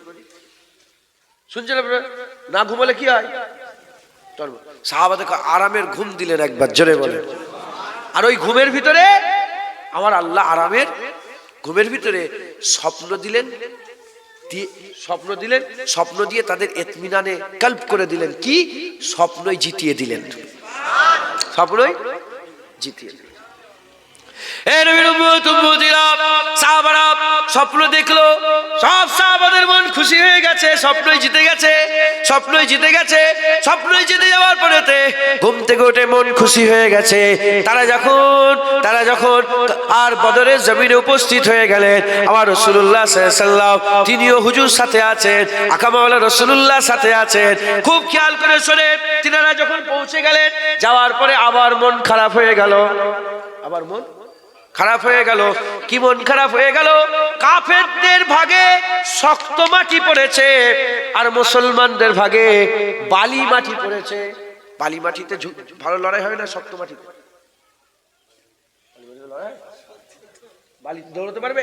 A: শুনছেন আপনারা? না ঘুমালে কি হয়? সাহাবাদেরকে আরামের ঘুম দিলেন একবার, জোরে বলে। আর ওই ঘুমের ভিতরে আমার আল্লাহ আরামের ঘুমের ভিতরে স্বপ্ন দিলেন, স্বপ্ন দিয়ে তাদের ইতমিনানে কল্প করে দিলেন। কি স্বপ্নই জিতিয়ে দিলেন, স্বপ্নই জিতিয়ে দিলেন। সাহাবারা স্বপ্ন দেখলো, সব সাহাবাদের মন খুশি হয়ে গেছে, স্বপ্নই জিতে গেছে, স্বপ্নই জিতে গেছে। স্বপ্নই জিতে যাওয়ার পরেতে ঘুম থেকে উঠে মন খুশি হয়ে গেছে। তারা যখন আর বদরের জমিনে উপস্থিত হয়ে গেলেন, আমার রাসূলুল্লাহ সাল্লাল্লাহু আলাইহি ওয়াসাল্লাম তিনিও হুজুর সাথে আছেন, আকা মাওলা রাসূলুল্লাহ সাথে আছেন। খুব খেয়াল করে শোনেন, তিনারা যখন পৌঁছে গেলেন, যাওয়ার পরে আবার মন খারাপ হয়ে গেল, আবার মন খারাপ হয়ে গেল। কি মন খারাপ হয়ে গেল? কাফেরদের ভাগে শক্ত মাটি পড়েছে আর মুসলমানদের ভাগে বালি মাটি পড়েছে। বালি মাটিতে ভালো লড়াই হয় না, শক্ত মাটিতে বালি দৌড়াতে পারবে,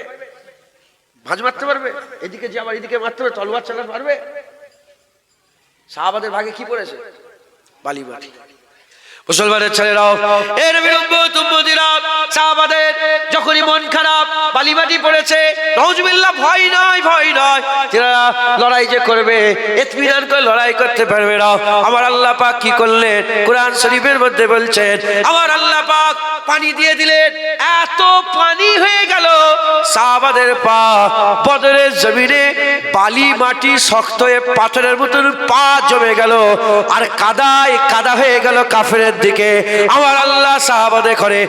A: ভাঁজ মারতে পারবে, এদিকে যে আবার এদিকে মারতে পারবে, তলোয়ার চালাতে পারবে। সাহাবাদের ভাগে কি পড়েছে? বালি মাটি। মুসলমানের ছেলেরাও এর সাহাবাদের যখনই মন খারাপ, বালিমাটি পড়েছে, নাউজুবিল্লাহ, ভয় নয়, ভয় নয়, যারা লড়াই যে করবে ইতমিনান করে লড়াই করতে পারবে না। আমার আল্লাহ পাক কি করলেন? কোরআন শরীফের মধ্যে বলছেন, আমার আল্লাহ পাক পানি দিয়ে দিলেন, এত পানি হয়ে গেল সাহাবাদের পা বদরের জমিনে বালি মাটি শক্ত হয়ে পাথরের মতন পা জমে গেল আর কাদায় কাদা হয়ে গেল কাফেরের দিকে। আমার আল্লাহ সাহাবাদের করে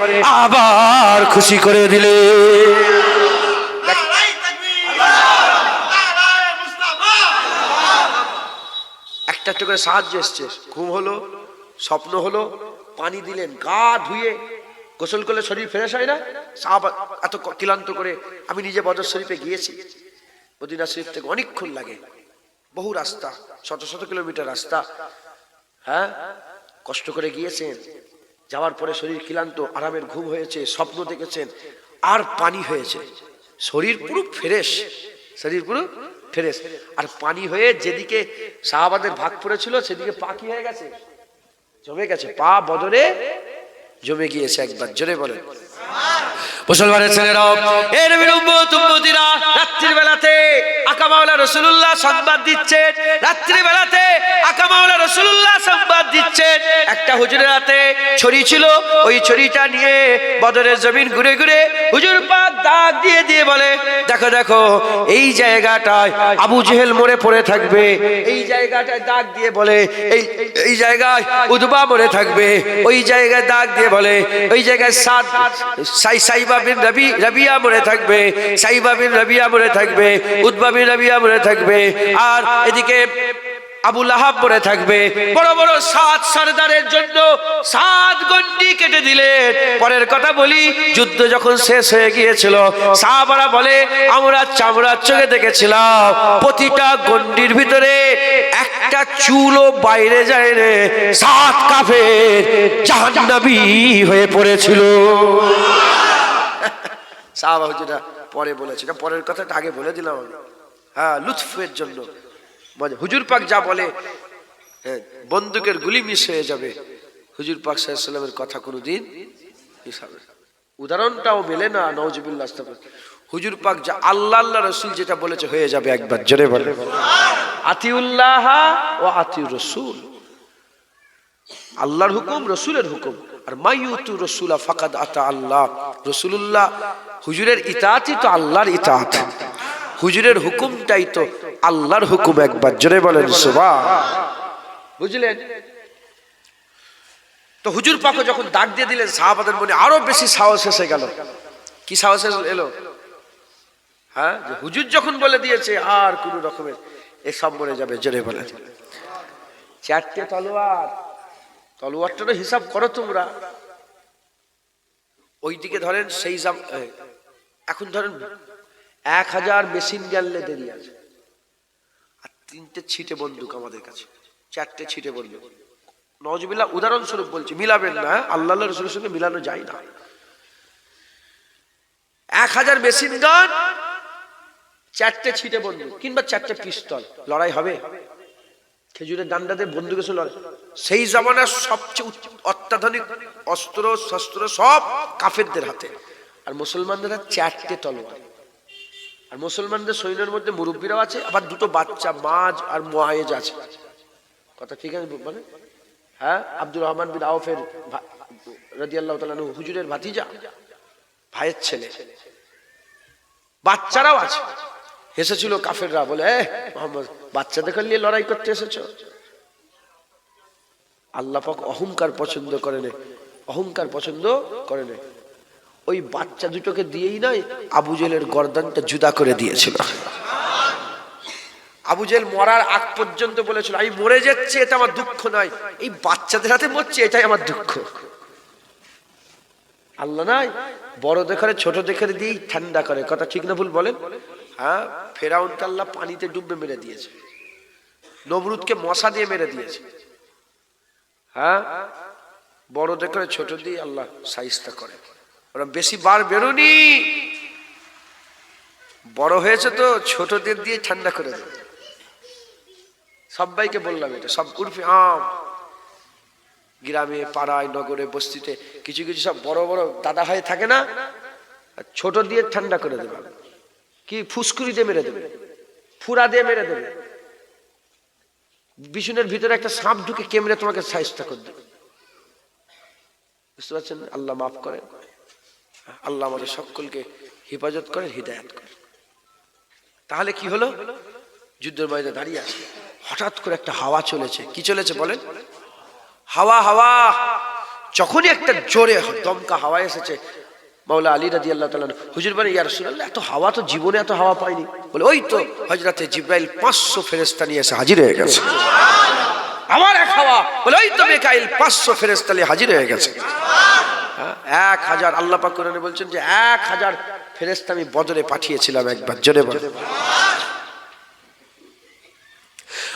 A: আবার খুশি করে দিলে। একটা একটা করে সাহায্য এসছে, ঘুম হলো, স্বপ্ন হলো, পানি দিলেন, গা ধুয়ে গোসল করলে শরীর ফ্রেশ হয় না? সাহাবা এত ক্লান্ত করে, আমি নিজে বদর শরীফে গিয়েছি, মদিনা শরীফ থেকে অনেকক্ষণ লাগে, বহু রাস্তা, শত শত কিলোমিটার রাস্তা, হ্যাঁ, কষ্ট করে গিয়েছেন। যাওয়ার পরে শরীর ক্লান্ত, আরামের ঘুম হয়েছে, স্বপ্ন দেখেছেন, আর পানি হয়েছে, শরীর পুরো ফ্রেশ, শরীর পুরো ফ্রেশ। আর পানি হয়ে যেদিকে সাহাবাদের ভাগ পড়েছিল সেদিকে পা কি হয়ে গেছে? জমে গেছে, পা বদরে জমে গিয়েছে। একবার জোরে বলেন। মুসলমানের ছেলেরাও এর বিরুদ্ধে রাত্রির বেলাতে আকা মাওলা রাসূলুল্লাহ সংবাদ দিচ্ছেন, রাত্রির বেলাতে আকা মাওলা রাসূলুল্লাহ সংবাদ দিচ্ছেন। একটা হুজুরের হাতে ছড়ি ছিল, ওই ছড়িটা নিয়ে বদরের জমিন ঘুরে ঘুরে হুজুর পাক দাগ দিয়ে দিয়ে বলে, দেখো দেখো এই জায়গাটায় আবু জেহেল মরে পড়ে থাকবে, এই জায়গাটায় দাগ দিয়ে বলে এই জায়গায় উতবা মরে থাকবে, ওই জায়গায় দাগ দিয়ে বলে ওই জায়গায় সাইবা বিন রাবিয়া মরে থাকবে, সাইবা বিন রাবিয়া মরে থাকবে, উতবা বিন রাবিয়া মরে থাকবে, আর এদিকে আবু লাহাব মরে থাকবে। বড় বড় 7 সরদারের জন্য 7 গন্ডি কেটে দিলেন। পরের কথা বলি, যুদ্ধ যখন শেষ হয়ে গিয়েছিল, সাহাবারা বলে আমরা চামড়ার চোখে দেখেছিলাম প্রতিটা গন্ডির ভিতরে একটা চুলও বাইরে যায় রে, 7 কাফের জাহান্নামী হয়ে পড়েছিল। সাহাবা হুজুরা পরে বলেছে, পরের কথাটা আগে বলে দিলাম আমি, হ্যাঁ, লুৎফের জন্য। হুজুর পাক যা বলে বন্দুকের গুলি মিস হয়ে যাবে, হুজুর পাক সাল্লাল্লাহু আলাইহি ওয়াসাল্লামের কথা কোনোদিন মিস হবে না। উদাহরণটাও মেলে না, নাউজুবিল্লাহ। হুজুর পাক যা আল্লাহ আল্লাহ রাসূল যেটা বলেছে হয়ে যাবে। একবার জোরে বলে আতিউল্লাহ ওয়া আতিউর রাসূল, আল্লাহর হুকুম, রাসূলের হুকুম। আর মাইয়ুতু রাসূলা ফাকাদ আতা আল্লাহ, রাসূলুল্লাহ হুজুরের ইতাআতই তো আল্লাহর ইতাআত, হুজুরের হুকুমটাই তো আল্লাহর হুকুম। একবার জোরে বলেন সুবহান। বুঝলেন তো? হুজুর পাক যখন ডাক দিয়ে দিলেন, সাহাবাদের মনে আরো বেশি সাহস এসে গেল। কি সাহস এলো? হ্যাঁ, যে হুজুর যখন বলে দিয়েছে আর কোন রকমের এসব মরে যাবে। জোরে বলেন 4টে তলোয়ার, তলোয়ারটারও হিসাব করো তোমরা। ওইদিকে ধরেন সেই এখন ধরেন 1000 মেশিন গানলে দেরি আছে, আর 3টে ছিটে বন্দুক আমাদের কাছে, 4টে ছিটে বন্দুক। নাউজুবিল্লাহ, উদাহরণস্বরূপ বলছি, মিলাবেন না, আল্লাহ রাসূলের সঙ্গে মিলানো যায় না। 1000 মেশিন গান, চারটে ছিটে বন্দুক কিংবা চারটে পিস্তল, লড়াই হবে? খেজুরের ডান্ডাতে বন্দুক এসে লড়াই? সেই জামানার সবচেয়ে অত্যাধুনিক অস্ত্র শস্ত্র সব কাফেরদের হাতে, আর মুসলমানদের হাতে চারটে তলোয়ার। আর মুসলমানদের সৈন্যের মধ্যে মুরব্বীরাও আছে, আবার দুটো বাচ্চা মাজ আর মুআয়েজ আছে। কথা ঠিক আছে মানে? হ্যাঁ, আব্দুর রহমান বিন আউফের রাদিয়াল্লাহু তাআলা আনহু হুজুরের ভাতিজা, ভাইয়ের ছেলে। বাচ্চারাও আছে। এসেছিল কাফেররা, বলে মোহাম্মদ বাচ্চাদের নিয়ে লড়াই করতে এসেছো? আল্লাহ পাক অহংকার পছন্দ করে না, অহংকার পছন্দ করে না। ওই বাচ্চা দুটোকে দিয়েই নয়, আবু জেলের গর্দানটা জুদা করে দিয়েছিল। আবু জেল মরার আগ পর্যন্ত বলেছিল, আমি মরে যাচ্ছি এটা আমার দুঃখ নয়, এই বাচ্চাদের হাতে মরছি এটাই আমার দুঃখ। আল্লাহ নাই বড় দেখে ছোট দেখে দিয়েই ঠান্ডা করে। কথা ঠিক না ভুল বলেন? হ্যাঁ, ফেরাউনকে আল্লাহ পানিতে ডুববে মেরে দিয়েছে, নমরুদকে মশা দিয়ে মেরে দিয়েছে। হ্যাঁ, বড় দেখে ছোট দিয়ে আল্লাহ শায়েস্তা করে। ওরা বেশি বার বেরোনি, বড় হয়েছে তো ছোটদের দিয়ে ঠান্ডা করে দেবে। সবাইকে বললাম এটা, সব উর্ফে আম, গ্রামে পাড়ায় নগরে বস্তিতে কিছু কিছু সব বড় বড় দাদা ভাই থাকে না, ছোট দিয়ে ঠান্ডা করে দেবে। কি ফুসকুরি দিয়ে মেরে দেবে, ফুরা দিয়ে মেরে দেবে, বিছুনের ভিতরে একটা সাপ ঢুকে কেমড়ে তোমাকে শায়েস্তা করে দেবে। বুঝতে পারছেন? আল্লাহ মাফ করেন, আল্লাহ আমাদের সকলকে হেফাজত করেন, হিদায়াত করেন। তাহলে কি হলো? যুদ্ধের ময়দানে দাঁড়িয়ে আছে, হঠাৎ করে একটা হাওয়া চলেছে। কি চলেছে বলেন? হাওয়া। হাওয়া যখনই একটা জোরে দমকা হাওয়া এসেছে, মাওলা আলী রাদিয়াল্লাহু তাআলা হুজুর বলেন, ইয়া রাসূলুল্লাহ, এত হাওয়া তো জীবনে এত হাওয়া পাইনি। বলে, ওই তো হযরতে জিবরাইল 500 ফেরেশতা নিয়ে এসে হাজির হয়ে গেছে। আবার এক হাওয়া। বলে, ওই তো মিকাইল 500 ফেরেশতা নিয়ে হাজির হয়ে গেছে। 1000 আল্লাহ পাক কোরআনে বলছেন যে 1000 ফেরেশতা আমি বদরে পাঠিয়েছিলাম একবার। জোরে বলে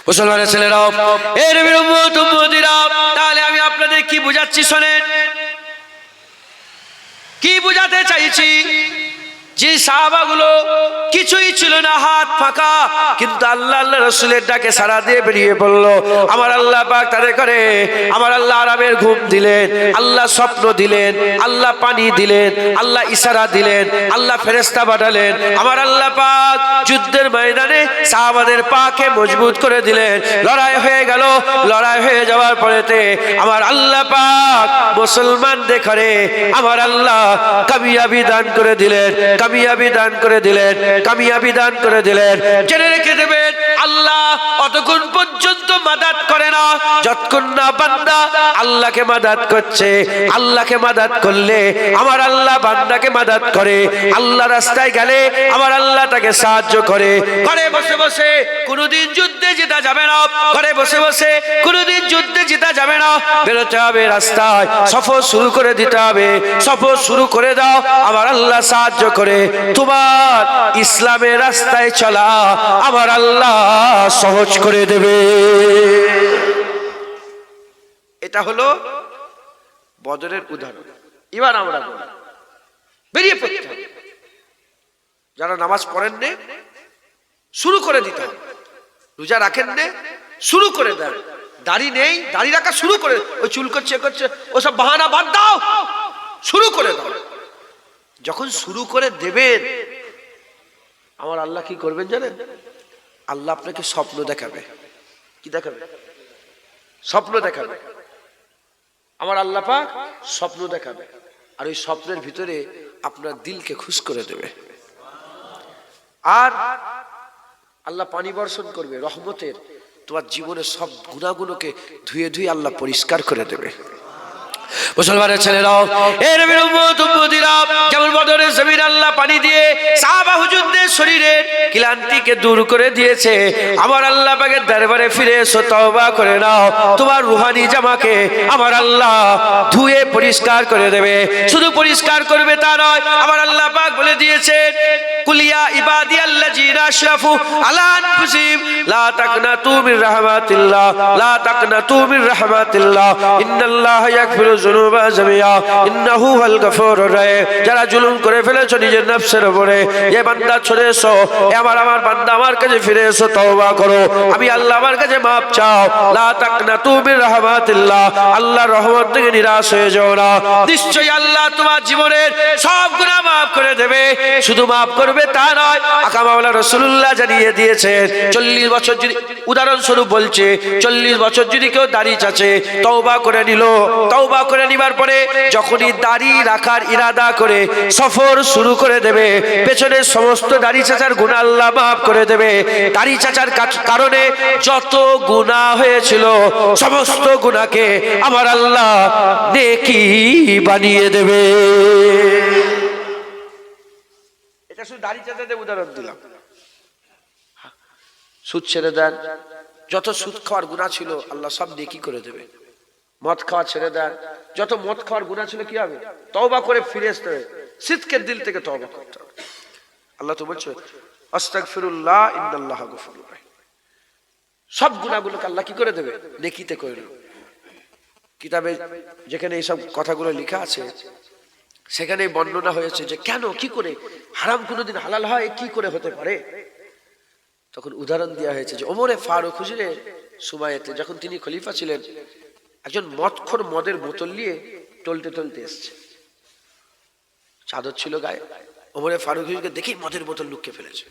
A: মুসলমানের ছেলেরাও, এর নবীর উম্মত উম্মতিরা, তাহলে আমি আপনাদের কি বুঝাচ্ছি শোনেন। কি বুঝাতে চাইছি? যে সাহাবাগুলো কিছুই ছিল না, হাত ফাঁকা, কিন্তু আল্লাহ আল্লাহ রাসূলের ডাকে সাড়া দিয়ে বেরিয়ে পড়ল। আমার আল্লাহ পাক তাদের করে, আমার আল্লাহ আরামের ঘুম দিলেন, আল্লাহ স্বপ্ন দিলেন, আল্লাহ পানি দিলেন, আল্লাহ ইশারা দিলেন, আল্লাহ ফেরেশতা পাঠালেন। আমার আল্লাহ পাক যুদ্ধের ময়দানে সাহাবাদের পাকে মজবুত করে দিলেন। লড়াই হয়ে গেল। লড়াই হয়ে যাওয়ার পরেতে আমার আল্লাহ পাক মুসলমানদের করে আমার আল্লাহ কামিয়াবি দান করে দিলেন, কামিয়াবি দান করে দিলেন, কামিয়াবি দান করে দিলেন। জেনে রেখে দেবেন, আল্লাহ অতক্ষণ পর্যন্ত মাদাত করে না যতক্ষণ না বান্দা আল্লাহকে মাদাত করছে। আল্লাহকে মাদাত করলে আমার আল্লাহ বান্দাকে মাদাত করে। আল্লাহ রাস্তায় গেলে আমার আল্লাহ তাকে সাহায্য করে। ঘরে বসে বসে কোনোদিন যুদ্ধে যেতে যাবে না, ঘরে বসে বসে কোনোদিন যুদ্ধে যেতে যাবে না, বেরোতে হবে রাস্তায়, সফর শুরু করে দিতে হবে। সফর শুরু করে দাও, আমার আল্লাহ সাহায্য করে। তোমার ইসলামের রাস্তায় চলা আমার আল্লাহ সহজ করে দেবে। এটা হলো বদরের উদাহরণ। এবার আমরা বেরিয়ে পড়তে হবে। যারা নামাজ পড়েন নে, শুরু করে দিতে হবে। রোজা রাখেন নে, শুরু করে দেন। দাড়ি নেই, দাড়ি রাখা শুরু করে, ওই চুল করছে করছে ওসব বাহানা বাদ দাও, শুরু করে দাও। যখন শুরু করে দেবেন, আমার আল্লাহ কি করবেন জানেন? আল্লাহ আপনাকে স্বপ্ন দেখাবে। কি দেখাবে? স্বপ্ন দেখাবে। আমার আল্লাহ পাক স্বপ্ন দেখাবে, আর ওই স্বপ্নের ভিতরে আপনার দিলকে খুশ করে দেবে। আর আল্লাহ পানি বর্ষণ করবে রহমতের, তোমার জীবনের সব গুনাহগুলোকে ধুয়ে ধুয়ে আল্লাহ পরিষ্কার করে দেবে। মুসলমানের ছেলেরাও, এর নবীর উম্মত উম্মতিরা, যেমন বদরের জমিন আল্লাহ পানি দিয়ে সাহাবা হুজুরদের শরীরের ক্লান্তিকে দূর করে দিয়েছে, আমার আল্লাহ পাকের দরবারে ফিরে এসো, তওবা করে নাও। তোমার রুহানি জামাকে আমার আল্লাহ ধুয়ে পরিষ্কার করে দেবে। শুধু পরিষ্কার করবে তা নয়, আমার আল্লাহ পাক বলে দিয়েছেন, কুলিয়া ইবাদিয়াল্লাযিনা আশরাফু আলা আনফুসিহিম লা তাকনাতু মির রাহমাতিল্লাহ, লা তাকনাতু মির রাহমাতিল্লাহ, ইন্নাল্লাহা ইয়াগফিরু যুনুবা জামিআ ইন্নাহু হুয়াল গফুরুর রহিম। যারা জুলুম করে করে ফেলেছো নিজের নফসের উপরে, এ বান্দা চলে এসো, আমার বান্দা আমার কাছে ফিরে এসো, তওবা করো, আমি আল্লাহ আমার কাছে মাপ চাও। লা তাকনাতু মির রাহমাতিল্লাহ, আল্লাহর রহমত থেকে নিরাশ হয়ে যাও না। নিশ্চয়ই আল্লাহ তোমার জীবনের সব গুনাহ মাফ করে দেবে। শুধু মাফ করবে তা নয়, আকা মাওলা রাসূলুল্লাহ জানিয়ে দিয়েছেন 40 বছর যদি, উদাহরণস্বরূপ বলছে 40 বছর যদি কেউ দাড়ি চাচে, তওবা করে নিল, তওবা করে নিবার পরে যখনই দাড়ি রাখার ইরাদা করে সফর শুরু করে দেবে, পেছনের সমস্ত দাড়ি চাচার গুনাহ আল্লাহ মাফ করে দেবে। দাড়ি চাচার কারণে যত গুনাহ হয়েছিল সমস্ত গুনাহকে আমার আল্লাহ নেকি বানিয়ে দেবে। এটা শুধু দাড়ি চাচাদের উদাহরণ দিলাম। সুদ ছেড়ে দেন, যত সুদ খাওয়ার গুনাহ ছিল আল্লাহ সব নেকি করে দেবে। মদ খাওয়া ছেড়ে দেন, যত মদ খাওয়ার গুনাহ ছিল কি হবে? তওবা করে ফিরে আসতে হবে, সিদকের দিল থেকে তওবা করতে হবে। আল্লাহ তো বলছে আস্তাগফিরুল্লাহ ইন্নাল্লাহা গফুরুর রাহিম। সব গুনাহগুলোকে আল্লাহ কি করে দেবে? নেকিতে করে দেবে। কিতাবে যেখানে এইসব কথাগুলো লেখা আছে সেখানে বর্ণনা হয়েছে যে কেন, কি করে হারাম কোনোদিন হালাল হয়, কি করে হতে পারে। তখন উদাহরণ দেওয়া হয়েছে যে ওমরে ফারুক হুজুরের সুমায়েতে যখন তিনি খলিফা ছিলেন, একজন মদখোর মদের বোতল নিয়ে টলতে টলতে এসছে, চাদর ছিল গায়ে। ওমরে ফারুক হুজুরকে দেখে মদের বোতল লুকিয়ে ফেলেছে,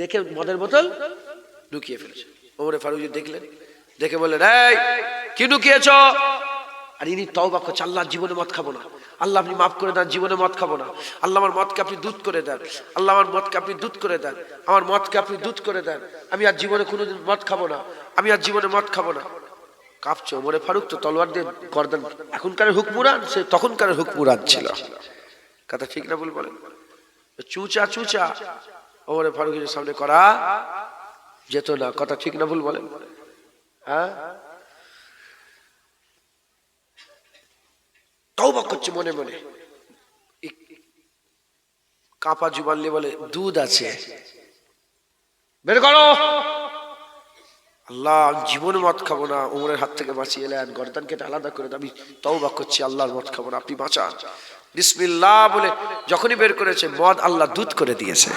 A: দেখে মদের বোতল লুকিয়ে ফেলেছে। ওমরে ফারুক হুজুর দেখলেন, দেখে বললেন এই কি লুকিয়েছ? আর ইনি তওবা করছে, আল্লাহ জীবনে মদ খাবো না, আল্লাহ আপনি মাফ করে দেন, জীবনে মদ খাবো না, আল্লাহ আমার মদকে আপনি দুধ করে দেন, আল্লাহ আমার মদকে আপনি দুধ করে দেন, আমার মদকে আপনি দুধ করে দেন, আমি আর জীবনে কোনোদিন মদ খাবো না, আমি আর জীবনে মদ খাবো না। কাঁপছে ওমরে ফারুক, তো তলোয়ার দিয়ে গর্দান, এখনকার হুকমুরান, সে তখনকার হুকমুরান ছিল। কথা ঠিক না ভুল বলেন? চুচা চুচা ওমরে ফারুকের সামনে করা যেত না। কথা ঠিক না ভুল বলেন? হ্যাঁ, তওবা করছে মনে মনে, কাঁপা জুবান নিয়ে বলে দুধ আছে, বের করো। আল্লাহ জীবনে মদ খাবো না, ওমরের হাত থেকে বাঁচিয়ে এলেন, গর্দান কেটে আলাদা করে আমি তওবা করছি, আল্লাহর মদ খাবো না, আপনি বাঁচান, বিসমিল্লাহ বলে যখনই বের করেছে মদ আল্লাহ দুধ করে দিয়েছে।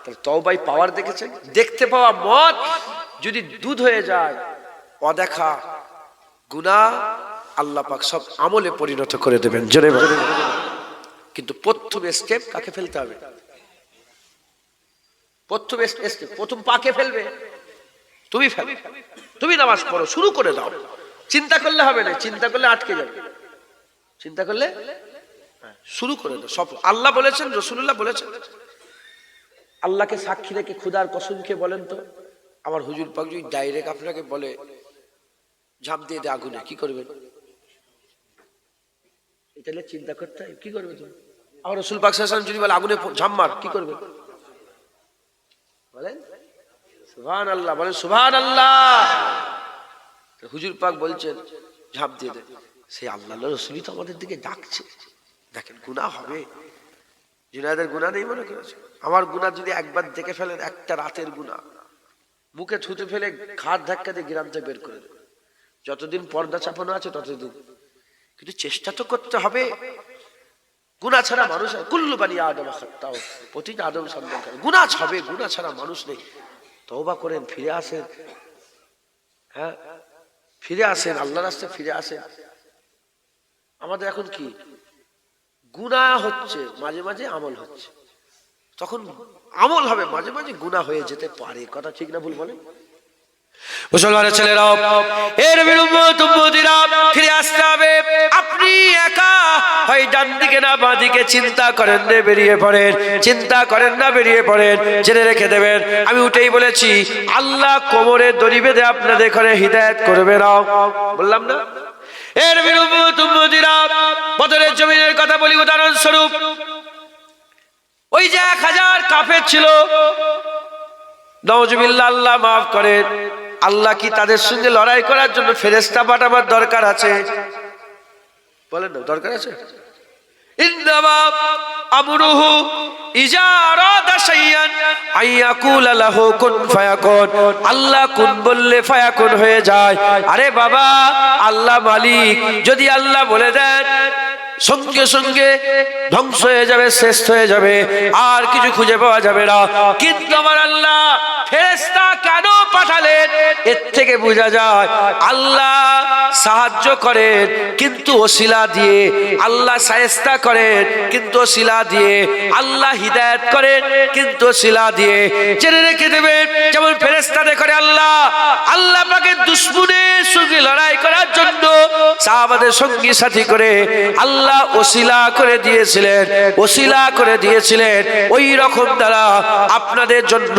A: তাহলে তওবাই পাওয়ার দেখেছেন? দেখতে পাওয়া মদ যদি দুধ হয়ে যায়, অদেখা গুনাহ আল্লাহ পাক সব আমলে পরিণত করে দেবেন। জোরে বলেন। কিন্তু প্রথম স্টেপ কাকে ফেলতে হবে? প্রথম স্টেপ, প্রথম পাকে ফেলবে তুমি, ফেলো, তুমি নামাজ পড়ো, শুরু করে দাও। চিন্তা করলে হবে না, চিন্তা করলে আটকে যাবে, চিন্তা করলে শুরু করে দাও। সব আল্লাহ বলেছেন, রাসূলুল্লাহ বলেছেন। আল্লাহকে সাক্ষী রেখে খুদার কসম খেয়ে বলেন তো, আমার হুজুর পাক যদি ডাইরেক্ট আপনাকে বলে ঝাঁপ দিয়ে দে আগুনে, কি করবেন? এটা চিন্তা করতে হয়, কি করবে তুমি? আমার রাসূল পাক সাল্লাল্লাহু আলাইহি ওয়াসাল্লাম যদি বলে আগুনে ঝাঁপ মার, কি করবে? বলেন সুবহানাল্লাহ, বলেন সুবহানাল্লাহ। হুজুর পাক বলছেন ঝাঁপ দিয়ে দে, সেই আল্লাহর রাসূলই তো আমাদের দিকে ডাকছে। দেখেন গুনাহ হবে, জিনাদের গুনাহ নেই মনে করেছে? আমার গুনাহ যদি একবার দেখে ফেলেন, একটা রাতের গুনাহ, মুখে থুতে ফেলে ঘাট ধাক্কা দিয়ে গ্রাম থেকে বের করে দেবে। যতদিন পর্দা চাপানো আছে ততদিন, কিন্তু চেষ্টা তো করতে হবে। গুনাহ ছাড়া মানুষ, কুল্লু বানি আদম খাত্তাও, প্রতিটা আদম সন্তান গুনাহ হবে, গুনাহ ছাড়া মানুষ নেই। তওবা করেন, ফিরে আসেন, হ্যাঁ ফিরে আসেন, আল্লাহর রাস্তায় ফিরে আসেন। আমাদের এখন কি গুনাহ হচ্ছে, মাঝে মাঝে আমল হচ্ছে, তখন আমল হবে, মাঝে মাঝে গুনাহ হয়ে যেতে পারে। কথা ঠিক না ভুল বলেন? মুসলমানের ছেলেরাও, এর উম্মতিরা ফিরে আসতে হবে। আপনি একা হয় ডান দিকে না বাঁ দিকে চিন্তা করেন না, বেরিয়ে পড়েন, চিন্তা করেন না, বেরিয়ে পড়েন। জেনে রেখে দেবেন, আমি উঠেই বলেছি আল্লাহ কোমরে দড়ি বেঁধে আপনাদের ঘরে হিদায়াত করবে না, বললাম না? এর উম্মতিরা, বদরের জমিনের কথা বলি উদাহরণ স্বরূপ। ওই যে 1000 কাফের ছিল, নাউজুবিল্লাহ, আল্লাহ মাফ করেন। আল্লাহ কি তাদের সঙ্গে লড়াই করার জন্য ফেরেশতা পাঠাবার দরকার আছে? বলেন না, দরকার আছে? ইন্নামা আমরুহু ইজা আরাদা শাইআন আইয়াকুলা লাহু কুন ফায়াকুন। আল্লাহ কুন বললে ফায়াকুন হয়ে যায়। আরে বাবা, আল্লাহ মালিক, যদি আল্লাহ বলে দেন সঙ্গে সঙ্গে ধ্বংস হয়ে যাবে, শেষ হয়ে যাবে, আর কিছু খুঁজে পাওয়া যাবে না। কিন্তু আমার আল্লাহ ফেরেশতা কেন পাঠালেন? এর থেকে বোঝা যায় আল্লাহ সাহায্য করেন কিন্তু ওসিলা দিয়ে, আল্লাহ শায়েস্তা করেন কিন্তু ওসিলা দিয়ে, আল্লাহ হিদায়াত করেন কিন্তু ওসিলা দিয়ে। জেনে রেখে দেবেন, যেমন ফেরেশতাদের করে আল্লাহ পাকে দুশমনের সঙ্গে লড়াই করার জন্য সাহাবাদের সঙ্গী সাথী করে আল্লাহ ওসিলা করে দিয়েছিলেন, ওসিলা করে দিয়েছিলেন। ওই রকম দ্বারা আপনাদের জন্য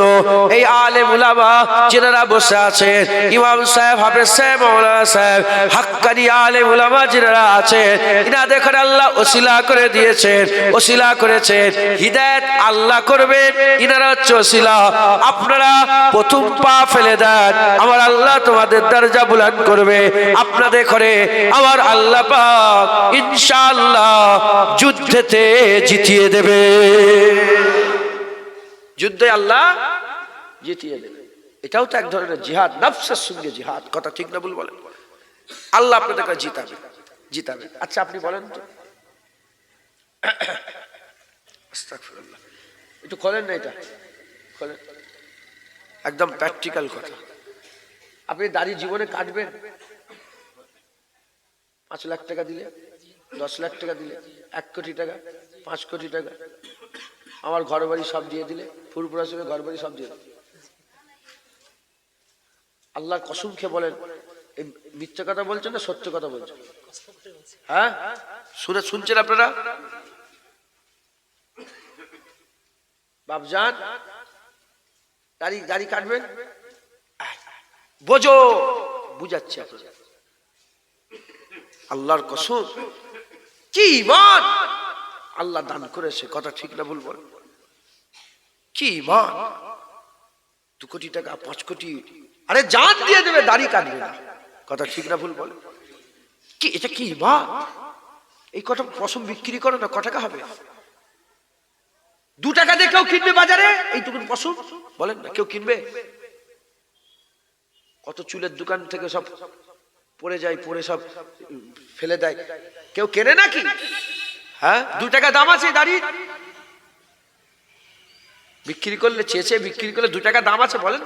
A: এই আলেম উলামা যারা বসে আছেন, ইমাম সাহেব, হাফেজ সাহেব, মাওলানা সাহেব, হাক্কানি আলেম উলামা যারা আছেন, ইনাদের করে আল্লাহ ওসিলা করে দিয়েছেন, ওসিলা করেছেন। হিদায়াত আল্লাহ করবেন, ইনারা হচ্ছে ওসিলা। আপনারা প্রথম পা ফেলে দেন, আমার আল্লাহ তোমাদের দরজা বুলন্দ করবে। আপনাদের করে আমার আল্লাহ পাক ইনশাআল্লাহ যুদ্ধেতে জিতিয়ে দেবে, যুদ্ধে আল্লাহ জিতিয়ে দেবে। এটাও তো এক ধরনের জিহাদ, নফসের সঙ্গে জিহাদ। কথা ঠিক না ভুল বলেন? আল্লাহ আপনাদেরকে জিতাবে, জিতাবে। আচ্ছা আপনি বলেন তো, আস্তাগফিরুল্লাহ, একটু খোলেন না, এটা খোলেন, একদম প্র্যাকটিক্যাল কথা। আপনি দাড়ি জীবনে কাটবেন? 5 লাখ টাকা দিলে, 10 লাখ টাকা দিলে, 1 কোটি টাকা, 5 কোটি টাকা, আমার ঘর বাড়ি সব দিয়ে দিলে, ফুরফুরা সঙ্গে ঘর বাড়ি সব দিয়ে দিলে, আল্লাহর কসম খেয়ে বলেন এই মিথ্যা কথা বলছেন না সত্য কথা বলছেন? হ্যাঁ, শুনছেন আপনারা? বাপজান দাড়ি কাটবেন, বোঝো, বুঝাচ্ছে আপনারা। আল্লাহর কসম, কি ঈমান আল্লাহ দান করেছে। কথা ঠিক না ভুল বলেন? কি ঈমান! 2 কোটি টাকা, 5 কোটি, আরে জান দিয়ে দেবে, দাড়ি কাটবে না। কথা ঠিক না ভুল বলেন? কি এটা কি ঈমান? এই কথা পশম বিক্রি করে না, ক টাকা হবে? 2 টাকা দিয়ে কেউ কিনবে বাজারে এইটুকুন পশম? বলেন না, কেউ কিনবে? কত চুলের দোকান থেকে সব পড়ে যায়, পড়ে সব ফেলে দেয়, কেউ কেনে নাকি? হ্যাঁ, 2 টাকা দাম আছে দাড়ি, বিক্রি করলে চেয়েছে, বিক্রি করলে 2 টাকা দাম আছে, বলেন।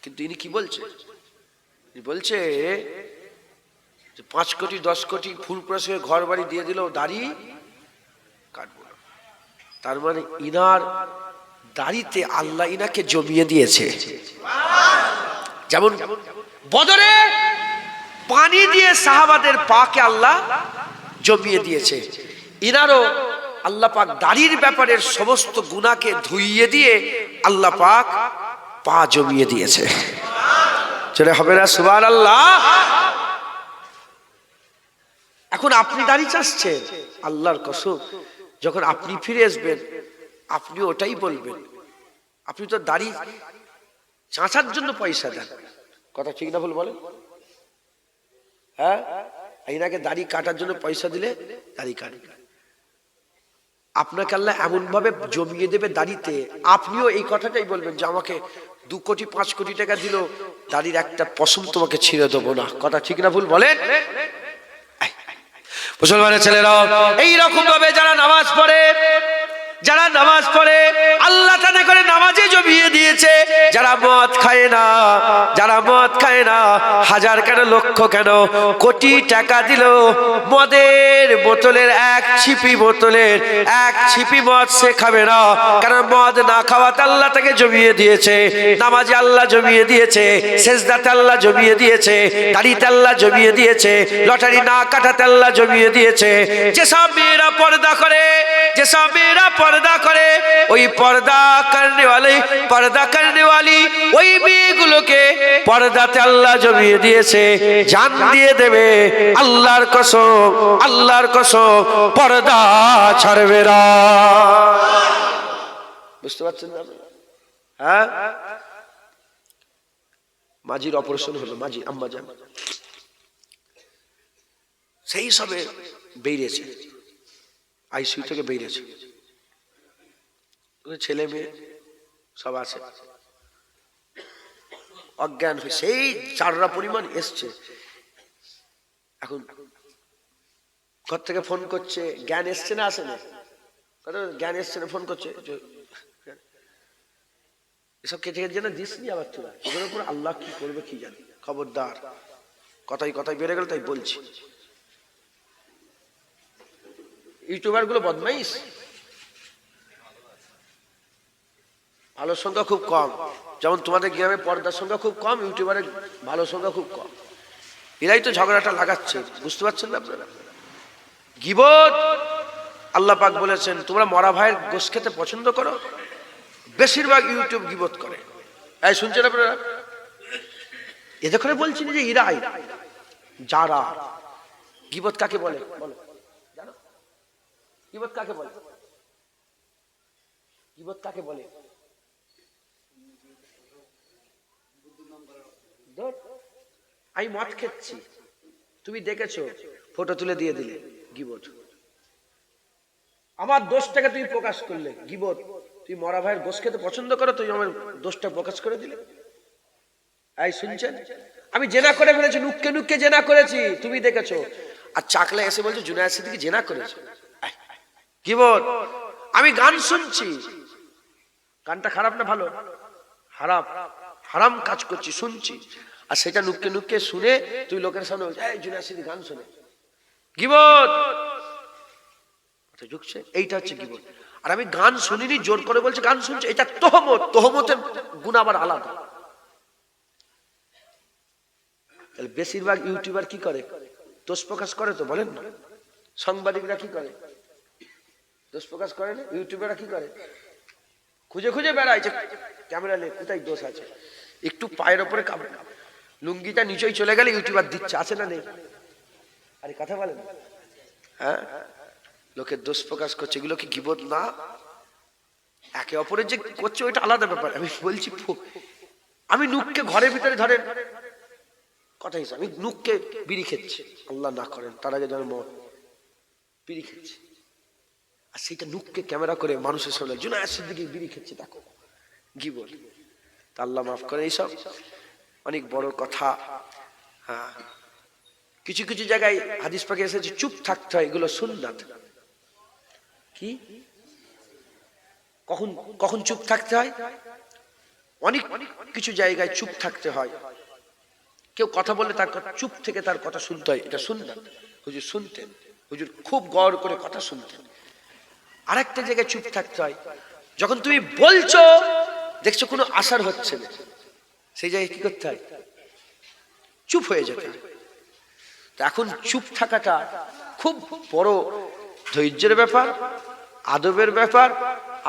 A: কিন্তু ইনি কি বলছে? বলছে 5 কোটি 10 কোটি ফুরফুরা সঙ্গে ঘর বাড়ি দিয়ে দিল, দাড়ি কাটবো না। তার মানে ইনার দাড়িতে আল্লাহ ইনাকে জমিয়ে দিয়েছে। যেমন বদরে পানি দিয়ে সাহাবাদের পাকে আল্লাহ জমিয়ে দিয়েছে, ইনারও আল্লাহ পাক দাড়ির ব্যাপারে সমস্ত গুনাহকে ধুইয়ে দিয়ে আল্লাহ পাক পা জমিয়ে দিয়েছে। চলে হবে না সুবহানাল্লাহ? এখন আপনি দাড়ি চাচ্ছেন, আল্লাহর কসম যখন আপনি ফিরে আসবেন আপনি ওটাই বলবেন। আপনি তো দাড়ি চাঁচার জন্য পয়সা দেন। কথা ঠিক না ভুল বলেন? হ্যাঁ, এনাকে দাড়ি কাটার জন্য পয়সা দিলে দাড়ি কাটবে। আপনাকে আল্লাহ এমন ভাবে জমিয়ে দেবে দাড়িতে, আপনিও এই কথাটাই বলবেন যে আমাকে 2 কোটি 5 কোটি টাকা দিল, দাড়ির একটা পশম তোমাকে ছিঁড়ে দেবো না। কথা ঠিক না ভুল বলেন? মুসলমানের ছেলেরা এইরকম ভাবে যারা নামাজ পড়ে, যারা নামাজ পড়ে আল্লাহ তাদের করে নামাজে জমিয়ে দিয়েছে। যারা মদ খায় না, যারা মদ খায় না, হাজার কেন লক্ষ কেন কোটি টাকা দিল, মদের বোতলের 1 ছিপি বোতলের 1 ছিপি মদ সে খাবে না। কারণ মদ না খাওয়াতে আল্লাহ তাকে জমিয়ে দিয়েছে, নামাজে আল্লাহ জমিয়ে দিয়েছে, সেজদাতে আল্লাহ জমিয়ে দিয়েছে, দাড়িতে আল্লাহ জমিয়ে দিয়েছে, লটারি না কাটাতে আল্লাহ জমিয়ে দিয়েছে। যেসব মেয়েরা পর্দা করে, যেসব মেয়েরা পর্দা করে, ওই পর্দা করনে वाली ওই মেয়েগুলোকে পর্দাতে আল্লাহ জমিয়ে দিয়েছে, জান দিয়ে দেবে। আল্লাহর কসম, আল্লাহর কসম, পর্দা ছাড়বে না। বুঝতে পারছেন না? হ্যাঁ, মাঝির অপারেশন হলো, মাঝি আম্মা জান সেই সবে বেরিয়েছে, আইসিইউ থেকে বেরিয়েছে, ছেলে মেয়ে সব আছে, অজ্ঞান হয়ে সেই চাররা পরিমাণ এসছে। এখন ঘর থেকে ফোন করছে, জ্ঞান এসছে না আসে না, জ্ঞান এসছে না, ফোন করছে, এসব কেটে যেন দিস নি আবার তোরা, এদের উপর আল্লাহ কি করবে কি জানি। খবরদার, কথাই কথাই বেড়ে গেল তাই বলছি। ইউটিউবার গুলো বদমাইশ, ভালো সংখ্যা খুব কম। যেমন তোমাদের গ্রামে পর্দার সংখ্যা খুব কম, ইউটিউবারের ভালো সংখ্যা খুব কম। এরাই তো ঝগড়াটা লাগাচ্ছে, বুঝতে পারছেন না আপনারা? গীবত, আল্লাহ পাক বলেছেন তোমরা মরা ভাইয়ের গোশ খেতে পছন্দ করো। বেশিরভাগ ইউটিউব গীবত করে। এই শুনছেন আপনারা? এতে করে বলছি যে এরাই যারা। গীবত কাকে বলে বলো, জানো? গীবত কাকে বলে? গীবত কাকে বলে? আমি মদ খেচ্ছি, তুমি দেখেছো, ফটো তুলে দিয়ে দিলে, গীবত। আমার দোষটাকে তুমি প্রকাশ করলে, গীবত। তুই মরা ভাইয়ের গোশ খেতে পছন্দ করো, তুই আমার দোষটা প্রকাশ করে দিলে। এই শুনছেন? আমি জেনা করে ফেলেছি, নুক্কে নুক্কে জেনা করেছি, তুমি দেখেছো। আর চাকলা এসে বলছে জুনায়েদ সিদ্দিকী জেনা করেছে। গীবত। আমি গান শুনছি, গানটা খারাপ না ভালো? হারাম, হারাম কাজ করছি, শুনছি, আর সেটা নুক্কে নুক্কে শুনে তুই লোকের সামনে জুনায়েদ সিদ্দিকী গান শুনে। গীবত। ঢুকছে, এইটা হচ্ছে গীবত। আর আমি গান শুনিনি, জোর করে বলছে গান শুনছে, এটা তোহমত। তোহমতের গুণ আবার আলাদা। তাহলে বেশিরভাগ ইউটিউবার কি করে? দোষ প্রকাশ করে তো, বলেন না? সাংবাদিকরা কি করে? দোষ প্রকাশ করে না? ইউটিউবাররা কি করে? খুঁজে খুঁজে বেড়ায় যে ক্যামেরা লে কোথায় দোষ আছে। একটু পায়ের ওপরে কামড়ে, লুঙ্গিটা নিচেই চলে গেলে ইউটিউবার দিচ্ছে, আছে না নেই? আরে কথা বলেন, হ্যাঁ? লোকের দোষ প্রকাশ করছে, এগুলো কি গীবত না? একে অপরের যে করছে ওইটা আলাদা ব্যাপার। আমি বলছি আমি নুককে ঘরের ভিতরে ধরেন কথা হিসাবে, আমি নুককে বিড়ি খেচ্ছি, আল্লাহ না করেন তার আগে জন্ম, বিড়ি খেচ্ছি, আর সেটা নুককে ক্যামেরা করে মানুষের সামনে জুনায়েদ সিদ্দিকী বিড়ি খেচ্ছে, দেখো, গীবত। তা আল্লাহ মাফ করে, এইসব অনেক বড় কথা। হ্যাঁ, কিছু কিছু জায়গায় হাদিস পাকে এসেছে চুপ থাকতে হয়, এগুলো সুন্নাত। কি কখন কখন চুপ থাকতে হয়? অনেক কিছু জায়গায় চুপ থাকতে হয়। কেউ কথা বললে তার কথা চুপ থেকে তার কথা শুনতে হয়, এটা সুন্নাত। হুজুর শুনতেন, হুজুর খুব গৌর করে কথা শুনতেন। আরেকটা জায়গায় চুপ থাকতে হয়, যখন তুমি বলছো দেখছো কোনো আসার হচ্ছে না, সেই জায়গায় কি করতে হয়? চুপ হয়ে যেতে হয়। এখন চুপ থাকাটা খুব বড় ধৈর্যের ব্যাপার, আদবের ব্যাপার,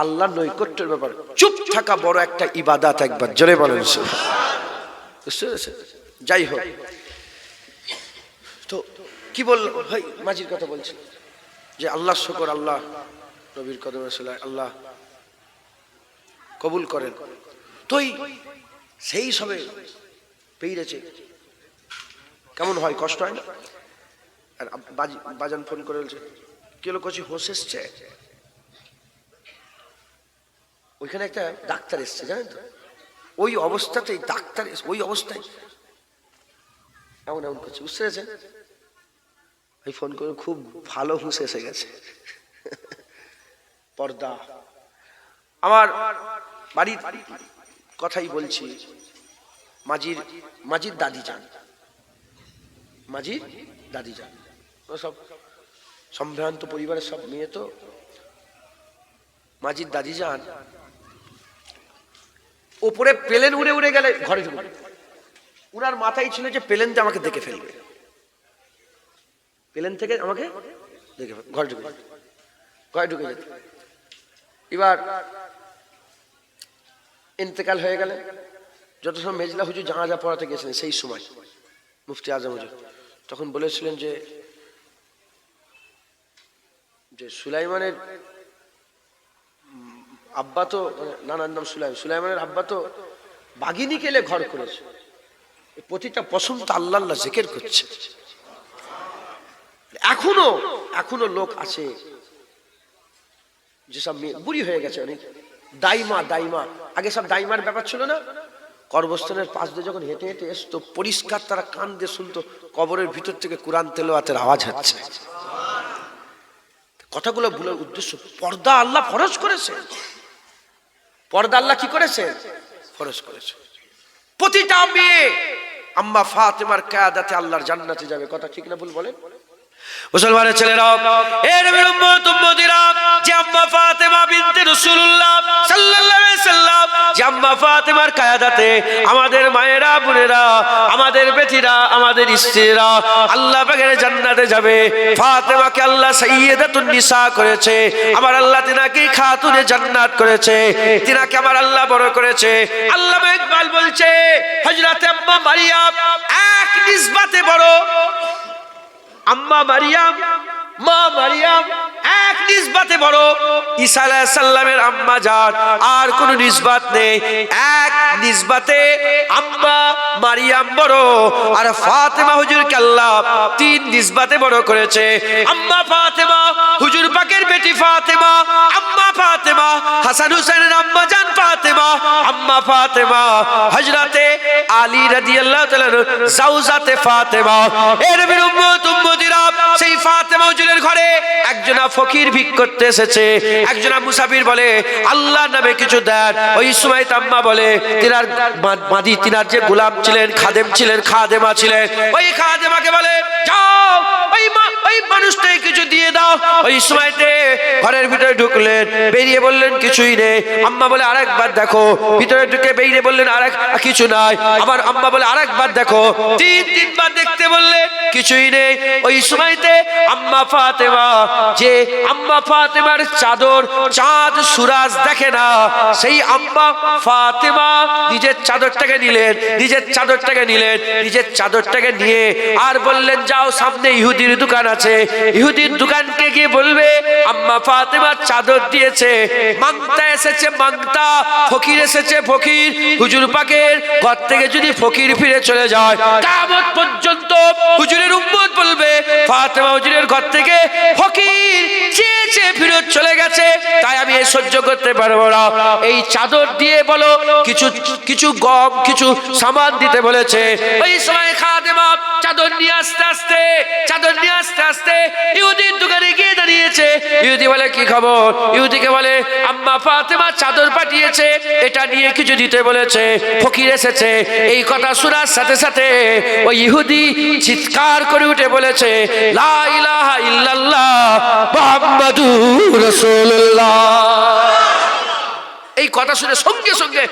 A: আল্লাহর নৈকট্যের ব্যাপার। চুপ থাকা বড় একটা ইবাদত, একবার জোরে বলেন। যাই হোক, তো কি বলল ভাই, মাঝির কথা বলছি যে আল্লাহ শুকর, আল্লাহ নবীর কদমে সালাত, আল্লাহ কবুল করেন। তোই সেই সবে পেয়েছে, কেমন হয়, কষ্ট হয় না? আর বাজান ফোন করে বলছে কেলো কচি হোস এসছে, ওইখানে একটা ডাক্তার এসছে, জানেন তো? ওই অবস্থাতেই ডাক্তার, ওই অবস্থায় এমন এমন করছে, বুঝতে পেরেছেন? আমি ফোন করে, খুব ভালো হুঁশ এসে গেছে। পর্দা। আমার বাড়ির কথাই বলছি, মাঝির দাদি যান, মাঝির দাদি যান, সব সম্ভ্রান্ত পরিবারের সব মেয়ে, তো মাঝির দাদি যান ওপরে প্লেন উড়ে উড়ে গেলে ঘরে ঢুকে, উনার মাথায় ছিল যে প্লেন যে আমাকে দেখে ফেলবে, প্লেন থেকে আমাকে দেখে ফেলবে, ঘরে ঢুকে যেত। এবার ইন্তেকাল হয়ে গেলে, যত সময় মেজলা হুজুর জানাজা পড়াতে গেছিলেন, সেই সময় মুফতি আজম হুজুর তখন বলেছিলেন যে সুলাইমানের আব্বা তো, নানার নাম সুলাইমানের আব্বা তো বাগিনী কেলে ঘর করেছে, প্রতিটা পশম তো আল্লাহ আল্লাহ জিকির করছে। এখনো লোক আছে যেসব মেয়ে বুড়ি হয়ে গেছে, অনেক দাইমা, আগে সব দাইমার ব্যাপার ছিল না, কবরস্থানের পাশ দিয়ে যখন হেঁটে হেঁটে এসতো পরিষ্কার তারা কান দিয়ে শুনতো কবরের ভিতর থেকে কোরআন তেলাওয়াতের আওয়াজ হচ্ছে। কথাগুলো ভুলার উদ্দেশ্য, পর্দা আল্লাহ ফরজ করেছে। পর্দা আল্লাহ কি করেছে? ফরজ করেছে। প্রতিটা মেয়ে আম্মা ফাতেমার কিয়াদাতে আল্লাহর জান্নাতে যাবে। কথা ঠিক না ভুল বলেন? মুসলমানের ছেলেরা, এর উম্মত উম্মতিরা, যে আম্মা ফাতেমা বিনতে রাসূলুল্লাহ সাল্লাল্লাহু আলাইহি সাল্লাম, যে আম্মা ফাতেমার কিয়াদাতে আমাদের মায়েরা, বোনেরা, আমাদের বেটিরা, আমাদের স্ত্রীরা আল্লাহ পাকের জান্নাতে যাবে। ফাতেমাকে আল্লাহ সাইয়্যিদাতুন নিসা করেছে, আমার আল্লাহ তিনাকে খাতুনে জান্নাত করেছে, তিনাকে আমার আল্লাহ বড় করেছে। আল্লামা ইকবাল বলছে, হযরত আম্মা মারিয়াম এক নিসবতে বড়। আম্মা মারিয়াম, মা মারিয়াম এক নিসবতে বড়। ঈসা আলাইহিস সালামের আম্মা জান আর কোন নিসবত নেই, এক নিসবতে আম্মা মারিয়াম বড়। আর ফাতেমা হুজুরকে আল্লাহ তিন নিসবতে বড় করেছে। আম্মা ফাতেমা হুজুর পাকের বেটি ফাতেমা, আম্মা ফাতেমা হাসান হুসাইনের আম্মা জান ফাতেমা, আম্মা ফাতেমা হযরতে আলী রাদিয়াল্লাহু তাআলা জাওজাতে ফাতেমা। এর নবীর উম্মত উম্মতিরা, সেই ফাতেমা হুজুরের ঘরে একজনা ফকির ভিক করতে এসেছে। একজনা মুসাফির বলে, আল্লাহ নামে কিছু দেন। ওই সময় আম্মা বলে, তিনার মাদি, তিনার যে গোলাম ছিলেন, খাদেম ছিলেন, খাদেমা ছিলেন, ওই খাদেমাকে বলে, যাও ওই মানুষটাই কিছু দিয়ে দাও। ওই সময়তে ঘরের ভিতরে ঢুকলেন, বেরিয়ে বললেন কিছুই নেই। আম্মা বলে, আরেকবার দেখো। ভিতরে ঢুকে বেরিয়ে বললেন, আরেক কিছু নাই। আবার আম্মা বলে, আরেকবার দেখো। তিনবার দেখতে বললেন, কিছুই নেই। ওই সময়তে আম্মা ফাতেমা, যে আম্মা ফাতেমার চাদর চাঁদ সুরাজ দেখে না, সেই আম্মা ফাতেমা নিজের চাদরটাকে নিলেন, নিজের চাদরটাকে নিলেন, নিজের চাদরটাকে নিয়ে আর বললেন, যাও সামনে ইহুদির দোকান আছে, ইহুদির দোকানকে গিয়ে বলবে আম্মা ফাতেমা চাদর দিয়েছে, মাংতা এসেছে মাংতা, ফকির এসেছে ফকির। হুজুর পাকের ঘর থেকে যদি ফকির ফিরে চলে যায়, কিয়ামত পর্যন্ত হুজুরের উম্মত বলবে ফাতেমা হুজুরের ঘর থেকে ফকির চেয়ে চেয়ে ফিরত চলে গেছে, তাই আমি এই সহ্য করতে পারবো না। এই চাদর দিয়ে বলো কিছু কিছু গম, কিছু সামান দিতে বলেছে। ওই সময় খাদেমা চাদর নিয়ে আসতে আসতে, চাদর নিয়ে আসতে আসতে ইহুদির দোকানে গিয়ে দাঁড়িয়েছে। ইহুদি বলে, কি খবর? ইহুদিকে বলে, আম্মা ফাতেমা চাদর পাঠিয়েছে, এটা নিয়ে কিছু দিতে বলেছে, ফকির এসেছে। এই কথা শোনার সাথে সাথে ওই ইহুদি চিৎকার করে উঠে বলেছে, লা ইলাহা ইল্লাল্লাহ মুহাম্মাদুর রাসূলুল্লাহ। এই কথা শুনে সঙ্গে সঙ্গে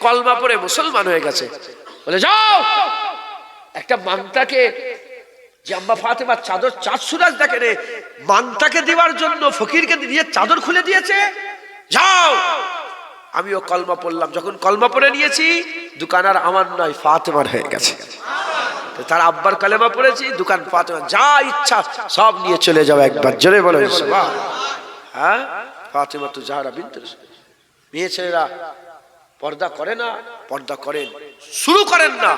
A: কলমা পড়ে মুসলমান হয়ে গেছে। বলে, যাও একটা মাংতাকে, যে আম্মা ফাতেমার চাদর চাঁদ সুরাজ দেখে রে, মাংতাকে দেওয়ার জন্য ফকিরকে দিয়ে চাদর খুলে দিয়েছে, যাও। আমিও কলমা পড়লাম। যখন কলমা পড়ে নিয়েছি, দোকান আর আমার নয়, ফাতেমার হয়ে গেছে। তার আব্বার কালেমা পড়েছি, দোকান ফাতেমা, যা ইচ্ছা সব নিয়ে চলে যাও। একবার জোরে বলো সুবহান। হ্যাঁ, ফাতেমা তো জাহরা বিনতে রাসূল। মেয়ে ছেলেরা পর্দা করে না? পর্দা করেন, শুরু করেন না,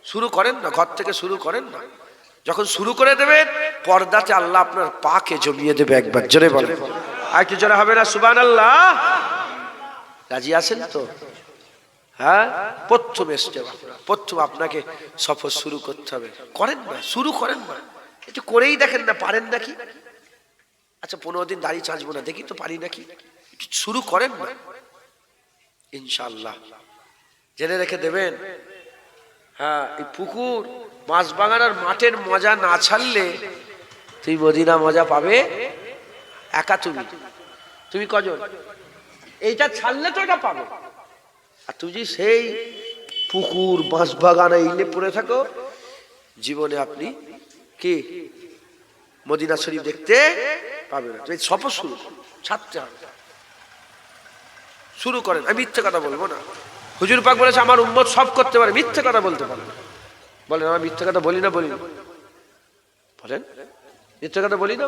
A: শুরু করেন না, ঘর থেকে শুরু করেন না। যখন শুরু করে দেবেন, পর্দাতে আল্লাহ আপনার পাকে জমিয়ে দেবে। একবার জোরে বলেন, আর কি জোরে হবে না সুবহানাল্লাহ? রাজি আছেন তো? হ্যাঁ, প্রথম স্টেপ, প্রথম আপনাকে সফর শুরু করতে হবে। করেন না, শুরু করেন না, একটু করেই দেখেন না, পারেন নাকি। আচ্ছা 15 দিন দাড়ি চাঁচবো না, দেখি তো পারি নাকি। শুরু করেন না, ইনশাআল্লাহ। জেনে রেখে দেবেন, হ্যাঁ, এই পুকুর, মাছ বাগানোর মাঠের মজা না ছাড়লে তুই মদিনা মজা পাবে একা। তুমি কজন? এইটা ছাড়লে তো এটা পাবে। আর তুমি যদি সেই পুকুর, মাছ বাগানে ইলে পড়ে থাকো, জীবনে আপনি কি মদিনা শরীফ দেখতে পাবে না। তুমি সফর শুরু করো, ছাড়তে হবে, শুরু করেন। আমি মিথ্যে কথা বলবো না। হুজুর পাক বলেছে আমার উম্মত সব করতে পারে, মিথ্যে কথা বলতে পারে না। বলেন, আমার মিথ্যে কথা বলি না? বলি না? বলেন, মিথ্যে কথা বলি না?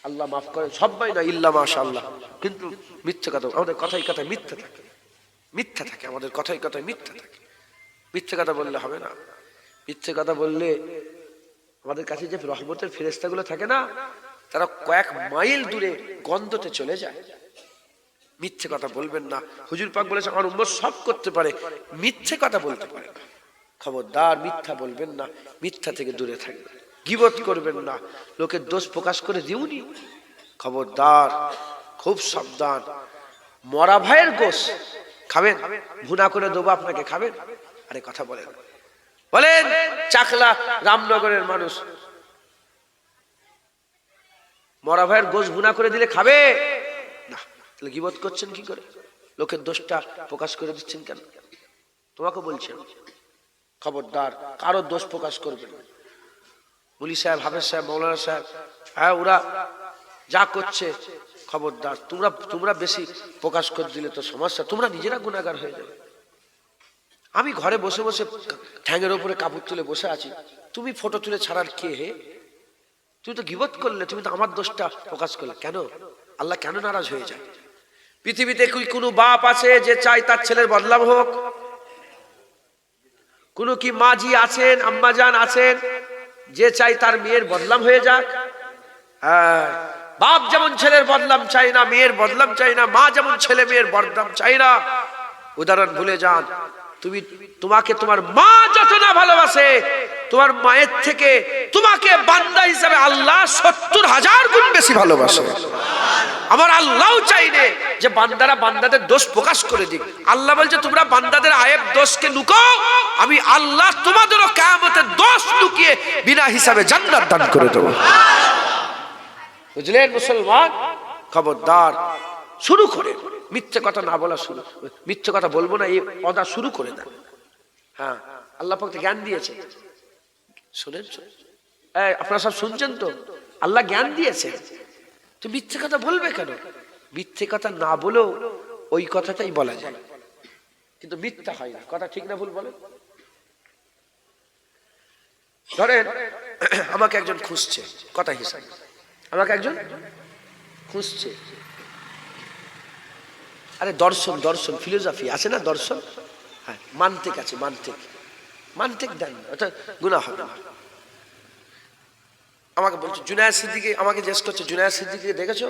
A: আল্লাহ মাফ করেন, সবাই না, ইল্লা মাশাআল্লাহ। কিন্তু মিথ্যে কথা, আমাদের কথাই কথায় মিথ্যা থাকে, মিথ্যা থাকে, আমাদের কথাই কথায় মিথ্যা থাকে। মিথ্যে কথা বললে হবে না। মিথ্যে কথা বললে আমাদের কাছে যে রহমতের ফেরেশতাগুলো থাকে না, তারা কয়েক মাইল দূরে গন্ধতে চলে যায়। মিথ্যে কথা বলবেন না। হুজুর পাক বলেছে আমার উম্মত সব করতে পারে, মিথ্যে কথা বলতে পারে না। খবরদার মিথ্যা বলবেন না, মিথ্যা থেকে দূরে থাকবেন। গীবত করবেন না, লোকের দোষ প্রকাশ করে দিউনি। খবরদার, খুব সাবধান। মরা ভাইয়ের গোশ খাবেন? ভুনা করে দেবো আপনাকে, খাবেন? আরে কথা বলেন, বলেন। চাকলা রামনগরের মানুষ মরা ভাইয়ের গোশ ভুনা করে দিলে খাবে না? তাহলে গীবত করছেন কি করে? লোকের দোষটা প্রকাশ করে দিচ্ছেন কেন? তোমাকে বলছেন, খবরদার, কারো দোষ প্রকাশ করবেন না। মুলি সাহেব, হাফেজ সাহেব, মৌলানা সাহেব, হ্যাঁ, ওরা যা করছে, খবরদার, তোমরা বেশি প্রকাশ করে দিলে তো সমস্যা, তোমরা নিজেরা গুনাহগার হয়ে যাবে। আমি ঘরে বসে বসে ঠ্যাঙের উপরে কাপড় তুলে বসে আছি, তুমি ফটো তুলে ছাড়ার কে হে? তুমি তো গীবত করলে, তুমি তো আমার দোষটা প্রকাশ করলে। কেন? আল্লাহ কেন নারাজ হয়ে যায়? পৃথিবীতে কি কোনো বাপ আছে যে চায় তার ছেলের বদনাম হোক? কোন কি মাজি আছেন, আম্মাজান আছেন যে চাই তার মেয়ের বদনাম হয়ে যাক? হ্যাঁ, বাপ যেমন ছেলের বদনাম চাই না, মেয়ের বদনাম চাই না, মা যেমন ছেলে মেয়ের বদনাম চাই না। উদাহরণ ভুলে যান, তোমাকে তোমার মা যত না ভালোবাসে, তোমার মায়ের থেকে তোমাকে বান্দা হিসাবে আল্লাহ 70,000 গুণ বেশি ভালোবাসে। আমার আল্লাহও চাইলে যে বান্দারা বান্দাদের দোষ প্রকাশ করে দিক। আল্লাহ বলছে, তোমরা বান্দাদের আয়েব দোষকে লুকাও, আমি আল্লাহ তোমাদেরও কিয়ামতে দোষ লুকিয়ে বিনা হিসাবে জান্নাত দান করে দেব। বুঝলেন মুসলমান? খবরদার, শুরু করে মিথ্যে কথা না বলা, শুরু মিথ্যে কথা বলবো না, এই অদা শুরু করে দেন। হ্যাঁ, আল্লাহ পাক জ্ঞান দিয়েছে, শুনেন? আপনারা সব শুনছেন তো? আল্লাহ জ্ঞান দিয়েছে, তো মিথ্যে কথা বলবে কেন? মিথ্যে কথা না বলেও ওই কথাটাই বলা যায়, কিন্তু মিথ্যা হয় না। কথা ঠিক না ভুল বলেন? ধরেন আমাকে একজন খুঁজছে, কথা হিসাবে আমাকে একজন খুঁজছে। আরে দর্শন ফিলোসফি আছে না, দর্শন, হ্যাঁ, মান্তিক আছে, মান্তিক দেন, অর্থাৎ গুনাহ হবে না। আমাকে বলছে জুনায়েদ সিদ্দিকী, আমাকে জিজ্ঞেস করছে জুনায়েদ সিদ্দিকী দেখেছো?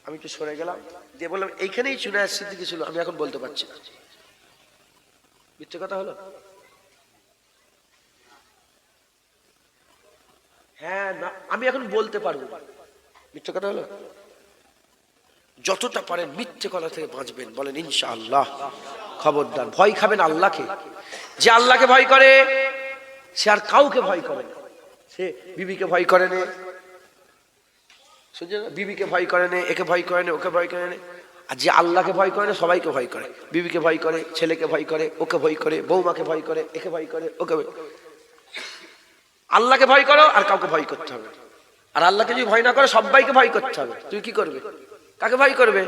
A: আমি একটু সরে গেলাম, দিয়ে বললাম এইখানেই জুনায়েদ সিদ্দিকী ছিল, আমি এখন বলতে পারছি না। মিথ্যে কথা হলো? হ্যাঁ, না, আমি এখন বলতে পারবো, মিথ্যে কথা হলো? যতটা পারেন মিথ্যে কথা থেকে বাঁচবেন, বলেন ইনশাআল্লাহ। খবরদার, ভয় খাবেন আল্লাহকে। যে আল্লাহকে ভয় করে সে আর কাউকে ভয় করে না। সে বিবিকে ভয় করে না, বিবিকে ভয় করে না, একে ভয় করে না, ওকে ভয় করে না। আর যে আল্লাহকে ভয় করে না, সবাইকে ভয় করে। বিবিকে ভয় করে, ছেলেকে ভয় করে, ওকে ভয় করে, বৌমাকে ভয় করে, একে ভয় করে, ওকে ভয়। আল্লাহকে ভয় করো, আর কাউকে ভয় করতে হবে। আর আল্লাহকে যদি ভয় না করে, সবাইকে ভয় করতে হবে। তুই কি করবে? কাকে ভয় করবে?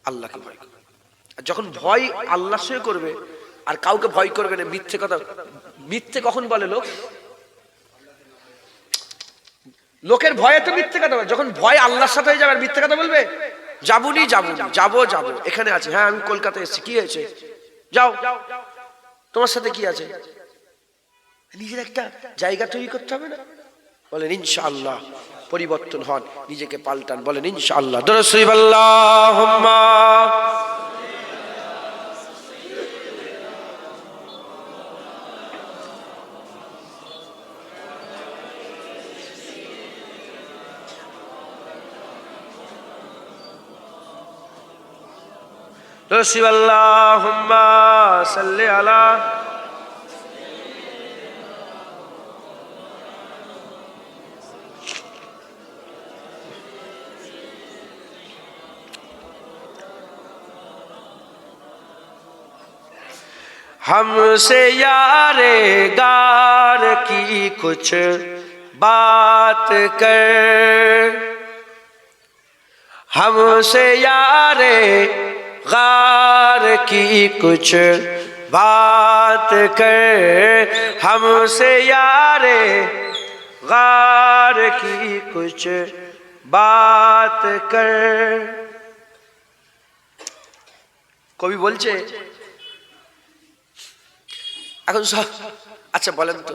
A: আল্লাহকে ভয় করবে। আর যখন ভয় আল্লাহর সঙ্গে করবে আর কাউকে ভয় করবে না, মিথ্যে কথা। মিথ্যে কখন বলে লোক? লোকের ভয়ে তো মিথ্যে কথা বলে। যখন ভয় আল্লাহর সাথে হয়ে যাবে, আর মিথ্যে কথা বলবে? যাবো, এখানে আছে, হ্যাঁ আমি কলকাতায় এসেছি, কি হয়েছে? যাও, তোমার সাথে কি আছে? নিজের একটা জায়গা তৈরি করতে হবে না? বলেন ইনশাআল্লাহ, পরিবর্তন হন, নিজেকে পাল্টান, বলেন ইনশাআল্লাহ। দরুদ শরীফ আল্লাহুম্মা দরুদ শরীফ আল্লাহুম্মা সাল্লি আলা हमसे यारे गार की कुछ बात कर, हमसे यारे गार की कुछ बात कर, हमसे यारे गार की कुछ बात कर। কবি বলছে এখন সব, আচ্ছা বলেন তো,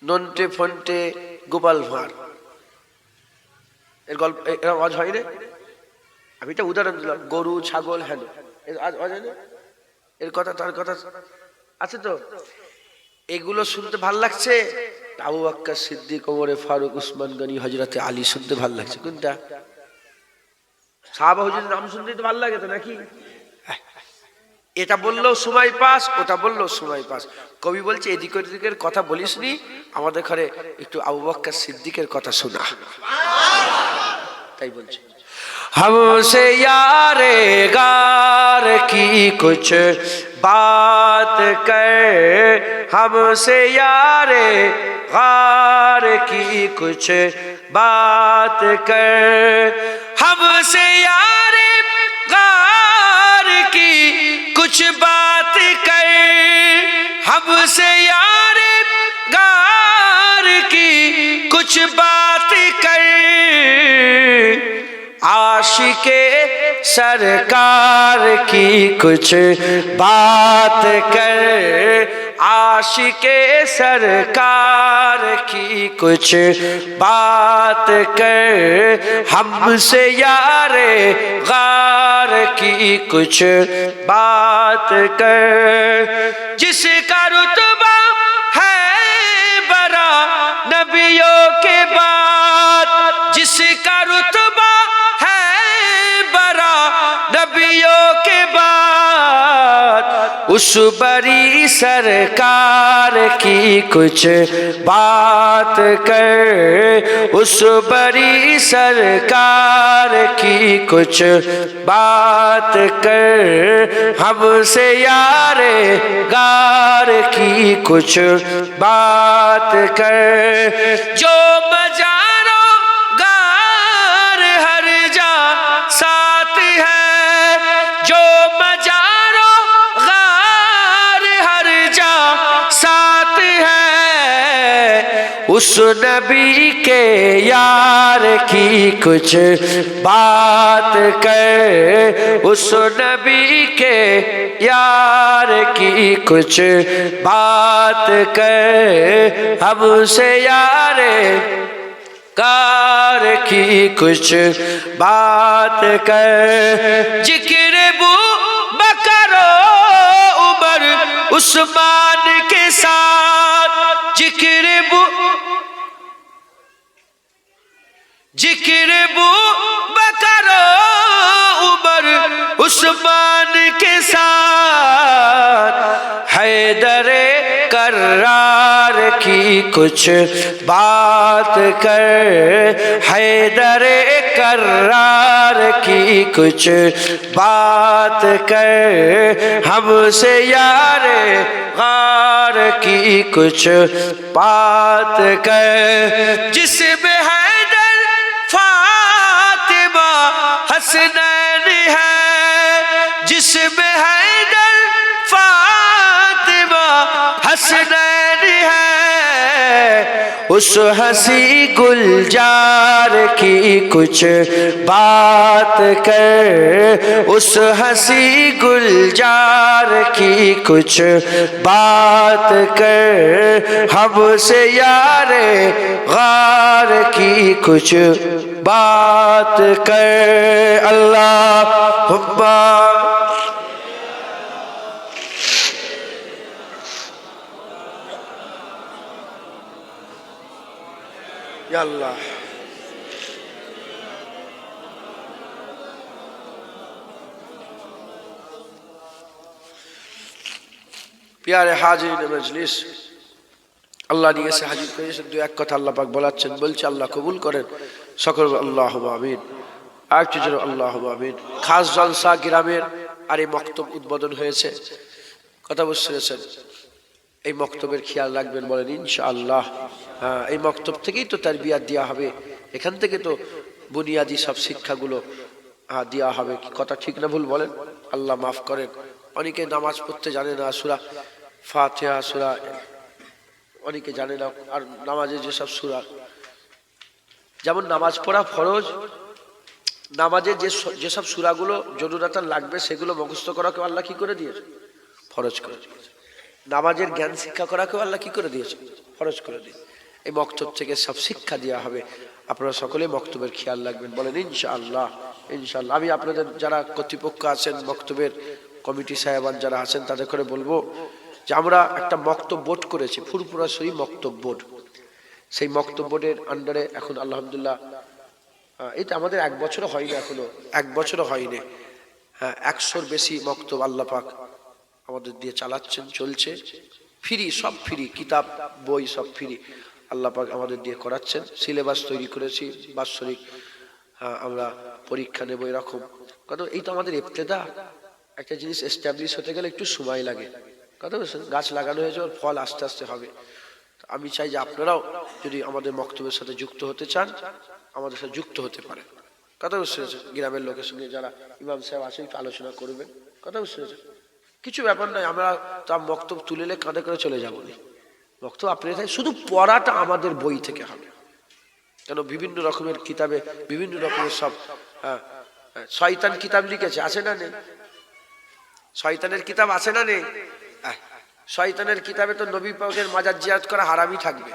A: নন্টে ফন্টে গোপাল ভাঁড় এর গল্প এর আওয়াজ হয় রে? আমি এটা উদাহরণ দিলাম, গরু ছাগল, হ্যাঁ এর কথা, তার কথা আছে তো। এগুলো শুনতে ভাল লাগছে? আবু বকর সিদ্দিক, ওমর ফারুক, উসমান গনি, হযরতে আলী শুনতে ভাল লাগছে? কোনটা? সাহাবা হুজুরের নাম শুনতে তো ভাল লাগে তো নাকি? এটা বললেও সময় পাস, ওটা বললেও সময় পাস। কবি বলছে এদিক ওদিকের কথা বলিসনি, আমাদের ঘরে একটু আবু বকর সিদ্দিকের কথা শোনা। তাই বলছে हमसे यारे गार की कुछ बात कर, हमसे यारे गार की कुछ बात कर, हमसे यारे गार की कुछ बात कर, हमसे यारे गार की कुछ बात कर, आशिके सरकार की कुछ बात कर, आशिके सरकार की कुछ बात कर, हमसे यारे गार की कुछ बात कर, जिसका रुतबा है बड़ा नबियों के बाद, जिसका रुतबा नबियों के बाद, उस बड़ी सरकार की कुछ बात कर, उस बड़ी सरकार की कुछ बात कर, हमसे यारे गार की कुछ बात कर, जो मजारो गार हर जा साथ है, जो मजारो गार हर जा साथ है, उस नबी के यार की कुछ बात कर, उस नबी के यार की कुछ बात कर, हमसे यारे कार की कुछ बात कर, जिक्र बू बकर उमर उस्मान के साथ, जिक्र बू बकर उमर उस्मान के साथ, हैदरे करार की कुछ बात कर, हैदरे करार की कुछ बात कर, हमसे यारे गार की कुछ बात कर, जिसमें हैदर फातिमा हसनैन है, जिसमें हैदर फातिमा हसनैन है, उस हंसी गुलजार की कुछ बात कर, उस हंसी गुलजार की कुछ बात कर, हमसे यारे गार की कुछ बात कर, अल्लाहुम्मा या अल्लाह। प्यारे हाजिर मजलिस, আল্লাহ নিয়ে এসে হাজির করেছেন, দু এক কথা আল্লাহ পাক বলাচ্ছেন, বলছে আল্লাহ কবুল করেন, সকল আল্লাহুম্মা আমিন। আর একটু জোরে আল্লাহুম্মা আমিন। খাস জলসা গ্রামের আর এই মক্তব উদ্বোধন হয়েছে, কথা বুঝছেন? এই মক্তবের খেয়াল রাখবেন, বলেন ইনশাআল্লাহ। হ্যাঁ, এই মক্তব থেকেই তো তারবিয়াত দেওয়া হবে, এখান থেকে তো বুনিয়াদি সব শিক্ষাগুলো দেওয়া হবে। কথা ঠিক না ভুল বলেন? আল্লাহ মাফ করেন। অনেকে নামাজ পড়তে জানে না, সূরা ফাতিহা সূরা অনেকে জানে না, আর নামাজের যেসব সূরা, যেমন নামাজ পড়া ফরজ, নামাজের যেসব সূরাগুলো জরুরাতান লাগবে সেগুলো মুখস্থ করাকে আল্লাহ কি করে দিয়েছে? ফরজ করে দিয়েছে। নামাজের জ্ঞান শিক্ষা করাকেও আল্লাহ কি করে দিয়েছে? ফরজ করে দিয়েছে। এই মক্তব থেকে সব শিক্ষা দেওয়া হবে, আপনারা সকলে মক্তবের খেয়াল রাখবেন, বলেন ইনশাআল্লাহ। ইনশাআল্লাহ। আমি আপনাদের যারা কর্তৃপক্ষ আছেন, মক্তবের কমিটি সাহেবান যারা আছেন, তাদের করে বলবো যে আমরা একটা মক্তব বোর্ড করেছি, ফুরফুরা শরীফ মক্তব বোর্ড। সেই মক্তব বোর্ডের আন্ডারে এখন আলহামদুলিল্লাহ এটা আমাদের 1 বছরও হয়নি, এখনো 1 বছরও হয়নি। হ্যাঁ, 100-র বেশি মক্তব আল্লাহ পাক আমাদের দিয়ে চালাচ্ছেন, চলছে ফ্রি, সব ফ্রি, কিতাব বই সব ফ্রি আল্লাহ পাক আমাদের দিয়ে করাচ্ছেন। সিলেবাস তৈরি করেছি বাৎসরিক, আমরা পরীক্ষা নেব এরকম। কারণ এই তো আমাদের ইবতেদা, একটা জিনিস এস্টাবলিশ হতে গেলে একটু সময় লাগে। কথা বলছেন, গাছ লাগানো হয়েছে, ওর ফল আস্তে আস্তে হবে। আমি চাই যে আপনারাও যদি আমাদের মক্তবের সাথে যুক্ত হতে চান, আমাদের সাথে যুক্ত হতে পারেন। কথা বুঝতে পেরেছেন? গ্রামের লোকের সঙ্গে যারা ইমাম সাহেব আসে একটু আলোচনা করবেন। কথা বুঝতে পেরেছেন? কিছু ব্যাপার নয়, আমরা তার মক্তব তুলে এলে কাঁধে করে চলে যাবো না। মক্তব আপনি শুধু পড়াটা আমাদের বই থেকে হবে। কেন বিভিন্ন রকমের কিতাবে বিভিন্ন রকমের সব শয়তান কিতাব লিখেছে, আছে না নেই? শয়তানের কিতাব আছে না নেই? শয়তানের কিতাবে তো নবী পাকের মাজার জিয়ারত করা হারামই থাকবে।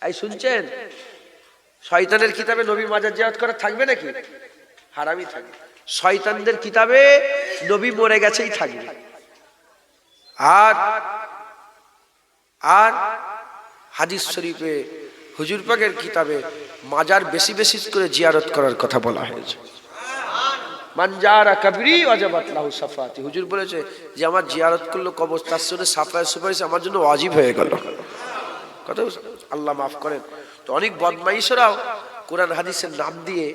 A: এই শুনছেন? শয়তানের কিতাবে নবীর মাজার জিয়ারত করা থাকবে নাকি? হারামই থাকবে। শয়তানদের কিতাবে নবী মরে গেছেই থাকবে। আর আর হাদিস শরীফে হুজুর পাকের কিতাবে মাজার বেশি বেশি করে জিয়ারত করার কথা বলা হয়েছে। মানজারা কবরি ওয়াজাবাত লাহু সাফাতি, হুজুর বলেছে যে আমার জিয়ারত করলো কবরস্থান শুনে সাফায়ে সুপারিশ আমার জন্য ওয়াজিব হয়ে গেল। কথা আল্লাহ মাফ করেন। তো অনেক বদমাইশরাও কোরআন হাদিসের নাম দিয়ে,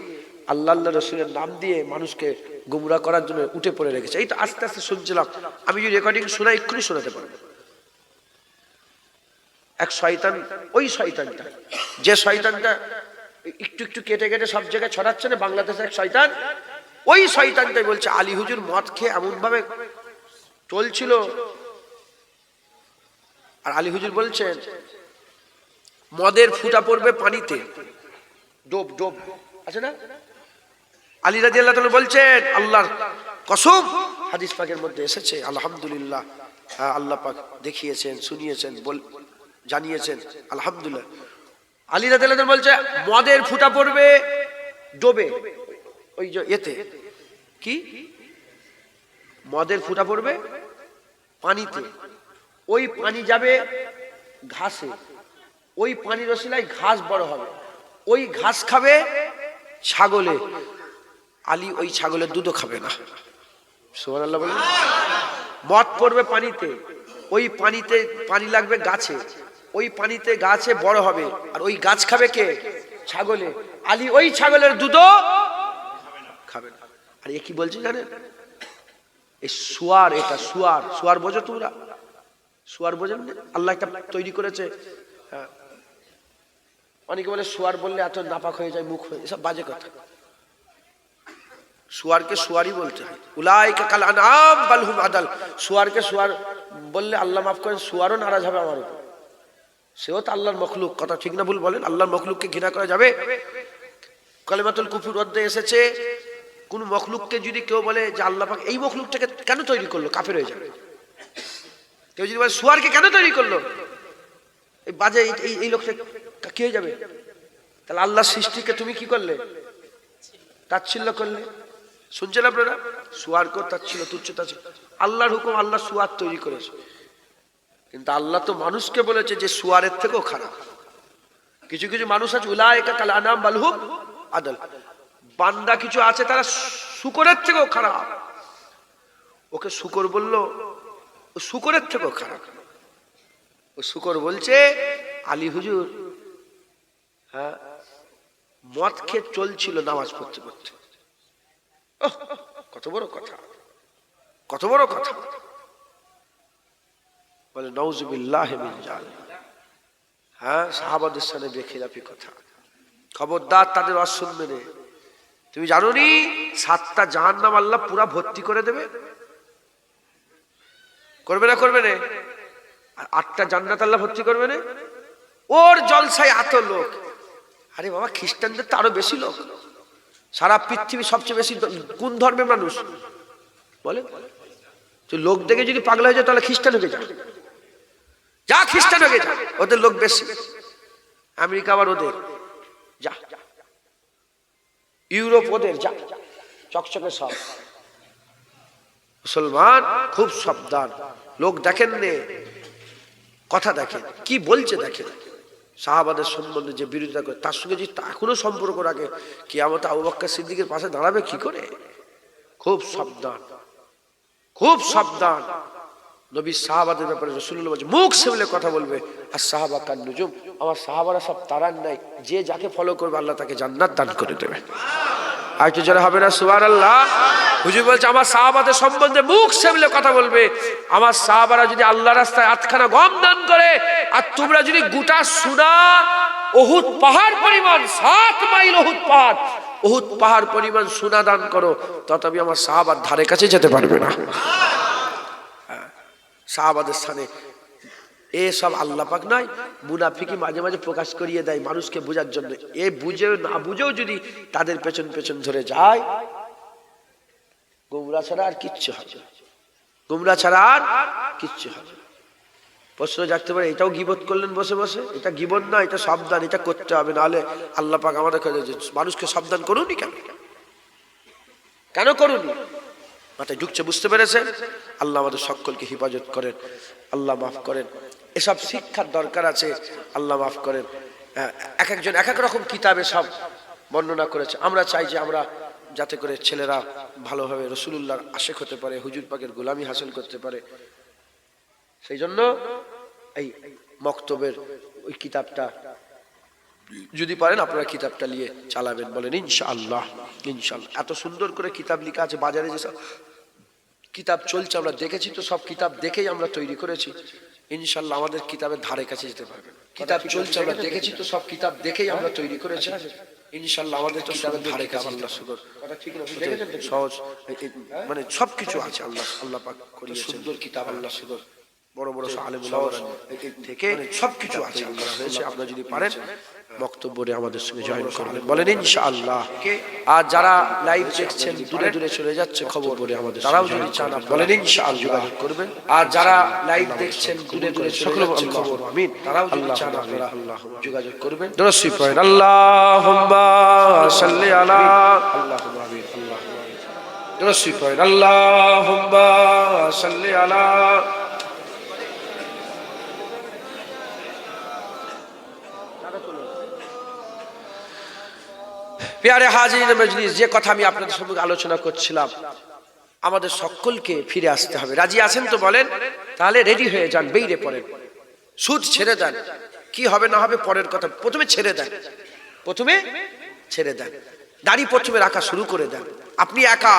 A: আল্লাহ আল্লাহ রসুলের নাম দিয়ে মানুষকে গুমরা করার জন্য উঠে পড়ে রেখেছে। এই তো আস্তে আস্তে শুনছিলাম, আমি যদি রেকর্ডিং শোনাই এক্ষুনি শোনাতে পারবো। এক শয়তান, ওই শয়তানটা, যে শয়তানটা একটু একটু কেটে কেটে সব জায়গায় ছড়াচ্ছে না, বাংলাদেশের এক শয়তান, ওই শয়তানটাই বলছে আলী হুজুর মদ খেয়ে এমন ভাবে চলছিল। আর আলী হুজুর বলছেন মদের ফুটা পড়বে পানিতে, ডোব ডোব আছে না? আলী রাদিয়াল্লাহু তাআলা বলছেন আল্লাহর কসম, হাদিস পাকের মধ্যে এসেছে। আলহামদুলিল্লাহ, আল্লাহ পাক দেখিয়েছেন, শুনিয়েছেন, জানিয়েছেন, আলহামদুলিল্লাহ। আলী রাদিয়াল্লাহু তাআলা বলছে মদের ফুটা পড়বে ডোবে, ওই যে এতে কি মদের ফুটা পড়বে পানিতে, ওই পানি যাবে ঘাসে, ওই পানির ওসিলায় ঘাস বড় হবে, ওই ঘাস খাবে ছাগলে, আলী ওই ছাগলের দুধও খাবে না। সুবহানাল্লাহ বলেন। মদ পড়বে পানিতে, ওই পানিতে পানি লাগবে গাছে, ওই পানিতে গাছে বড় হবে, আর ওই গাছ খাবে কে? ছাগলে, আলী ওই ছাগলের দুধও খাবে না। আর এ কি বলছে জানেন? এই সুয়ার, এটা সুয়ার, সুয়ার বোঝো তোমরা? সুয়ার বোঝেন? আল্লাহ একটা তৈরি করেছে। অনেকে বলে সুয়ার বললে এত নাপাক হয়ে যায়, মুখ হয়ে, এসব বাজে কথা। সুয়ারকে সুয়ারই বলতে হয়। উলাইকা কাল আনআম বাল হুম আদাল। সুয়ারকে সুয়ার বললে আল্লাহ মাফ করেন, সুয়ারও নারাজ হবে আমার উপর। সেও তো আল্লাহর মখলুক, কথা ঠিক না ভুল বলেন? আল্লাহর মখলুককে ঘৃণা করা যাবে? কালিমাতুল কুফর অধ্যায়ে এসেছে কোন মখলুককে যদি কেউ বলে যে আল্লাহ পাক এই মখলুকটাকে কেন তৈরি করলো, কাফের হয়ে যাবে। কেউ যদি বলে সুয়ারকে কেন তৈরি করলো, এই বাজে এই লোকটা কি হয়ে যাবে? তাহলে আল্লাহর সৃষ্টিকে তুমি কি করলে? তাচ্ছিল্য করলে। শুনছেন আপনারা? সুয়ারকে তাচ্ছিল্য, তুচ্ছতা। আল্লাহর হুকুম, আল্লাহ সুয়ার তৈরি করেছে, কিন্তু আল্লাহ তো মানুষকে বলেছে যে সুয়ারের থেকেও খারাপ। কিছু কিছু মানুষ আছে উলাইকা কাল আনআম বাল হুম আদাল, বান্দা কিছু আছে তারা শূকরের থেকেও খারাপ। ওকে শূকর বললো, ও শূকরের থেকেও খারাপ। ও শূকর বলছে আলী হুজুর মদ খেয়ে চলছিল নামাজ পড়তে পড়তে। কত বড় কথা, কত বড় কথা। বলে নাউজুবিল্লাহি মিন যালিক। সাহাবাদের সামনে বেখিলাফি কথা। খবরদার তাদের ওয়াজ শুনবে না। তুমি জানো নি 7টা জাহান্নাম আল্লাহ পুরা ভর্তি করে দেবে? করবে না? করবে না? আর 8টা জান্নাত আল্লাহ ভর্তি করবে না? ওর জলসায় এত লোক। আরে বাবা, খ্রিস্টানদের তো আরো বেশি লোক। সারা পৃথিবী সবচেয়ে বেশি কোন ধর্মের মানুষ বলে? তো লোক দেখে যদি পাগলা হয়ে যায় তাহলে খ্রিস্টান হয়ে যা, যা খ্রিস্টান হয়ে যা, ওদের লোক বেশি। আমেরিকা আবার ওদের, যা ইউরোপ ওদের, যা চকচকে সব। মুসলমান খুব সাবধান। লোক দেখেন নে, কথা দেখেন, কি বলছে দেখেন। সাহাবাদের সম্বন্ধে যে বিরোধিতা করে, তার সঙ্গে যদি এখনো সম্পর্ক রাখে, কিয়ামতে আবু বকর সিদ্দিকের পাশে দাঁড়াবে কি করে? খুব সাবধান, খুব সাবধান। নবী সাহাবাদের ব্যাপারে রাসূলুল্লাহ বলেছে, মুখ সামলে কথা বলবে। আর সাহাবা কান নুজুম, আমার সাহাবারা সব তারার নাই, যে যাকে ফলো করবে আল্লাহ তাকে জান্নাত দান করে দেবে। আর একটু জোরে হবে না সুবহানাল্লাহ? হুজুর বলছে, আমার সাহাবাদের সম্বন্ধে মুখ সামলে কথা বলবে। আমার সাহাবারা যদি আল্লাহ রাস্তায় আটখানা গম দান করে, আর তোমরা যদি গোটা সোনা উহুদ পাহাড় পরিমাণ, 7 মাইল উহুদ পাহাড়, উহুদ পাহাড় পরিমাণ সোনা দান করো, তথাপি আমার সাহাবার ধারে কাছে যেতে পারবে না। সাহাবাদের স্থানে এসব আল্লাহ পাক নয়, মুনাফিকি মাঝে মাঝে প্রকাশ করিয়ে দেয় মানুষকে বোঝার জন্য। এ বুঝেও না বুঝেও যদি তাদের পেছন পেছন ধরে যায়, গোমরা ছাড়া আর কিচ্ছু হবে না, গোমরা ছাড়া আর কিচ্ছু হবে না। প্রশ্ন জাগতে পারে, এটাও গীবত করলেন বসে বসে? এটা গীবত না, এটা সাবধান, এটা করতে হবে, নাহলে আল্লাহ পাক আমাদের মানুষকে সাবধান করুনি। কেন কেন করুনি? মাথায় ঢুকছে, বুঝতে পেরেছেন? আল্লাহ আমাদের সকলকে হেফাজত করেন, আল্লাহ মাফ করেন। এসব শিক্ষার দরকার আছে, আল্লাহ মাফ করেন। এক একজন এক এক রকম কিতাবে সব বর্ণনা করেছে। আমরা চাই যে আমরা যাতে করে ছেলেরা ভালোভাবে রাসূলুল্লাহর আশিক হতে পারে, হুজুর পাকের গোলামি হাসিল করতে পারে। সেই জন্য এই মক্তবের ওই কিতাবটা যদি পারেন আপনারা কিতাবটা নিয়ে চালাবেন, বলেন ইনশাআল্লাহ। ইনশাআল্লাহ এত সুন্দর করে কিতাব লেখা আছে, বাজারে যেসব কিতাব চলছে আমরা দেখেছি, তো সব কিতাব দেখেই আমরা তৈরি করেছি। ইনশাআল্লাহ আমাদের কিতাবের ধারে কাছে যেতে পারবেন। কিতাব চলছে আমরা দেখেছি, তো সব কিতাব দেখেই আমরা তৈরি করেছি। ইনশাআল্লাহ আমাদের তো কিতাবের ধারে কাছে আল্লাহ সুন্দর সহজ, মানে সবকিছু আছে। আল্লাহ পাক করিয়েছেন সুন্দর কিতাব, আল্লাহ সুন্দর বড় বড় আলেম ওলামা থেকে সবকিছু আছে করা হয়েছে। আপনারা যদি পারেন বক্তব্যে আমাদের সঙ্গে জয়েন করবেন, বলেন ইনশাআল্লাহ। আর যারা লাইভ দেখছেন দূরে দূরে চলে যাচ্ছে খবর বলে আমাদের, তারাও যদি চান বলেন ইনশাআল্লাহ যোগাযোগ করবেন। আর যারা লাইভ দেখছেন দূরে দূরে চলে যাচ্ছে খবর, আমিন, তারাও যদি চান আপনারা যোগাযোগ করবেন। দরুদ শরীফ পড়েন, আল্লাহুম্মা সাল্লি আলা, আল্লাহুম্মা আমিন, আল্লাহুম্মা আমিন। দরুদ শরীফ পড়েন, আল্লাহুম্মা সাল্লি আলা। প্যারে হাজিরিন মজলিস, যে কথা আমি আপনাদের সঙ্গে আলোচনা করছিলাম, আমাদের সকলকে ফিরে আসতে হবে। রাজি আছেন তো বলেন? তাহলে রেডি হয়ে যান, বেরিয়ে পড়েন। সুদ ছেড়ে দেন, কি হবে না হবে পরের কথা, প্রথমে ছেড়ে দেন, প্রথমে ছেড়ে দেন। দাড়ি প্রথমে রাখা শুরু করে দেন। আপনি একা,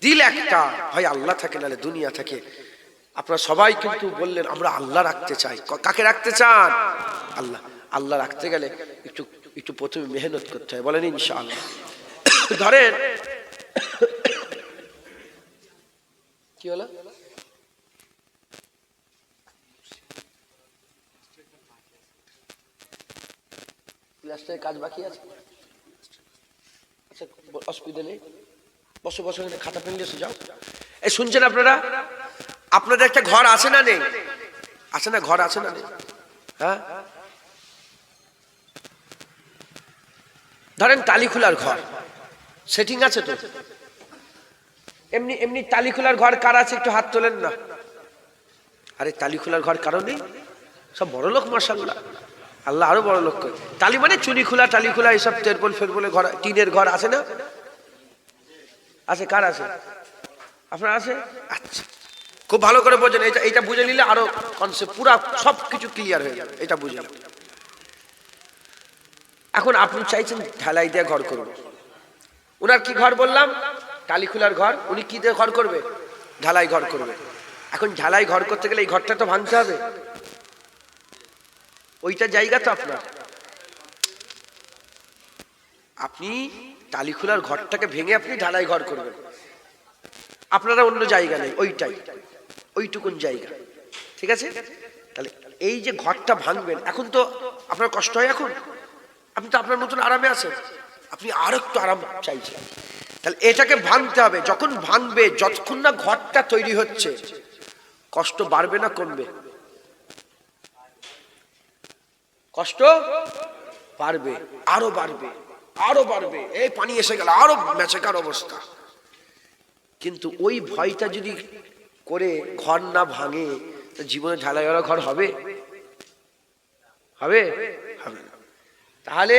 A: দিল একটা, হয় আল্লাহ থাকে নাহলে দুনিয়া থাকে। আপনারা সবাই কিন্তু বললেন আমরা আল্লাহ রাখতে চাই। কাকে রাখতে চান? আল্লাহ। আল্লাহ রাখতে গেলে একটু একটু প্রথমে মেহনত করতে হয়, বলেন ইনশাআল্লাহ। ধরেন কি হলো, ক্লাসটায় কাজ বাকি আছে, আচ্ছা অসুবিধা নেই, বসে বসে খাতা পেন নিয়ে যাও। এই শুনছেন আপনারা? আপনাদের একটা ঘর আছে না নেই? আছে না? ঘর আছে না নেই? হ্যাঁ, ধরেন টালি খোলার ঘর, সেটিং আছে তো? এমনি এমনি টালি খোলার ঘর কার আছে? একটু হাত তোলেন না। আরে টালি খোলার ঘর কারো নেই? সব বড় লোক মাশাআল্লাহ, আল্লাহ আরো বড় লোক করে। টালি মানে চুনি খোলা, টালি খোলা, এইসব তেরপল ফেরপলে ঘর, টিনের ঘর আছে না? আছে। কার আছে? আপনার আছে? আচ্ছা, খুব ভালো করে বোঝেন। এটা বুঝে নিলে আরো কনসেপ্ট পুরা সবকিছু ক্লিয়ার হয়ে যাবে। এটা বুঝে নিন। এখন আপনি চাইছেন ঢালাই দিয়ে ঘর করবে। ওনার কি ঘর বললাম? টালি খোলার ঘর। উনি কি দিয়ে ঘর করবে? ঢালাই ঘর করবে। এখন ঢালাই ঘর করতে গেলে এই ঘরটা তো ভাঙতে হবে, ওইটা জায়গা তো আপনার। আপনি টালি খোলার ঘরটাকে ভেঙে আপনি ঢালাই ঘর করবেন। আপনারা অন্য জায়গা নেই, ওইটাই, ওইটুকুন জায়গা, ঠিক আছে? তাহলে এই যে ঘরটা ভাঙবেন, এখন তো আপনার কষ্ট হয়। এখন আপনি তো আপনার মতন আরামে আছেন, আপনি আর একটু আরাম চাইছেন। তাহলে এটাকে ভাঙতে হবে। যখন ভাঙবে, যতক্ষণ না ঘরটা তৈরি হচ্ছে, কষ্ট বাড়বে না কমবে? কষ্ট বাড়বে, আরো বাড়বে, আরো বাড়বে। এই পানি এসে গেল, আরো মেচেকার অবস্থা। কিন্তু ওই ভয়টা যদি করে ঘর না ভাঙে, তো জীবনে ঢালাইওয়ালা ঘর হবে? হবে? হবে না। তাহলে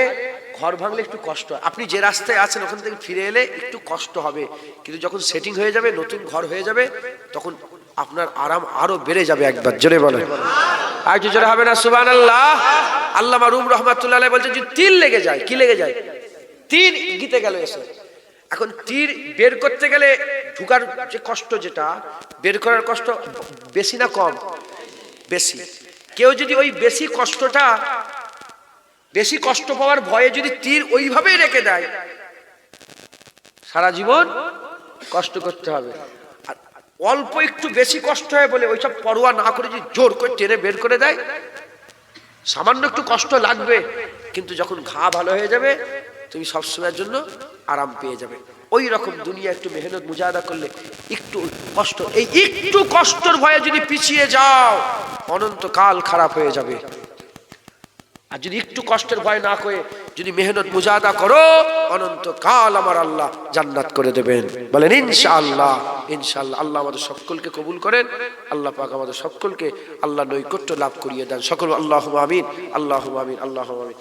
A: ঘর ভাঙলে একটু কষ্ট, আপনি যে রাস্তায় আছেন ওখান থেকে ফিরে এলে একটু কষ্ট হবে, কিন্তু যখন সেটিং হয়ে যাবে, নতুন ঘর হয়ে যাবে, তখন আপনার আরাম আরো বেড়ে যাবে। একবার জোরে বলেন, আর একটু জোরে হবে না সুবহানাল্লাহ? আল্লামা রুম রহমাতুল্লাহ আলাইহি বলছেন, যদি তীর লেগে যায়, কি লেগে যায়? তীর গিতে গেল এসে, এখন তীর বের করতে গেলে ঢুকার যে কষ্ট, যেটা বের করার কষ্ট বেশি না কম? বেশি। কেউ যদি ওই বেশি কষ্টটা, বেশি কষ্ট পাওয়ার ভয়ে যদি তীর ওইভাবেই রেখে দেয়, সারা জীবন কষ্ট করতে হবে। আর অল্প একটু বেশি কষ্ট হয় বলে ওইসব পরোয়া না করে যদি জোর করে টেনে বের করে দেয়, সামান্য একটু কষ্ট লাগবে, কিন্তু যখন ঘা ভালো হয়ে যাবে, তুমি সবসময়ের জন্য আরাম পেয়ে যাবে। ওই রকম দুনিয়া একটু মেহনত মুজাহাদা করলে একটু কষ্ট, এই একটু কষ্টর ভয়ে যদি পিছিয়ে যাও, অনন্তকাল খারাপ হয়ে যাবে। আর যদি একটু কষ্টের ভয় না করে যদি মেহনত মুজাহাদা করো, অনন্তকাল আমার আল্লাহ জান্নাত করে দেবেন। বলেন ইনশাআল্লাহ। ইনশাআল্লাহ। আল্লাহ আমাদের সকলকে কবুল করেন। আল্লাহ পাক আমাদের সকলকে আল্লাহ নৈকট্য লাভ করিয়ে দেন। সকল আল্লাহুম্মা আমিন, আল্লাহুম্মা আমিন, আল্লাহুম্মা আমিন।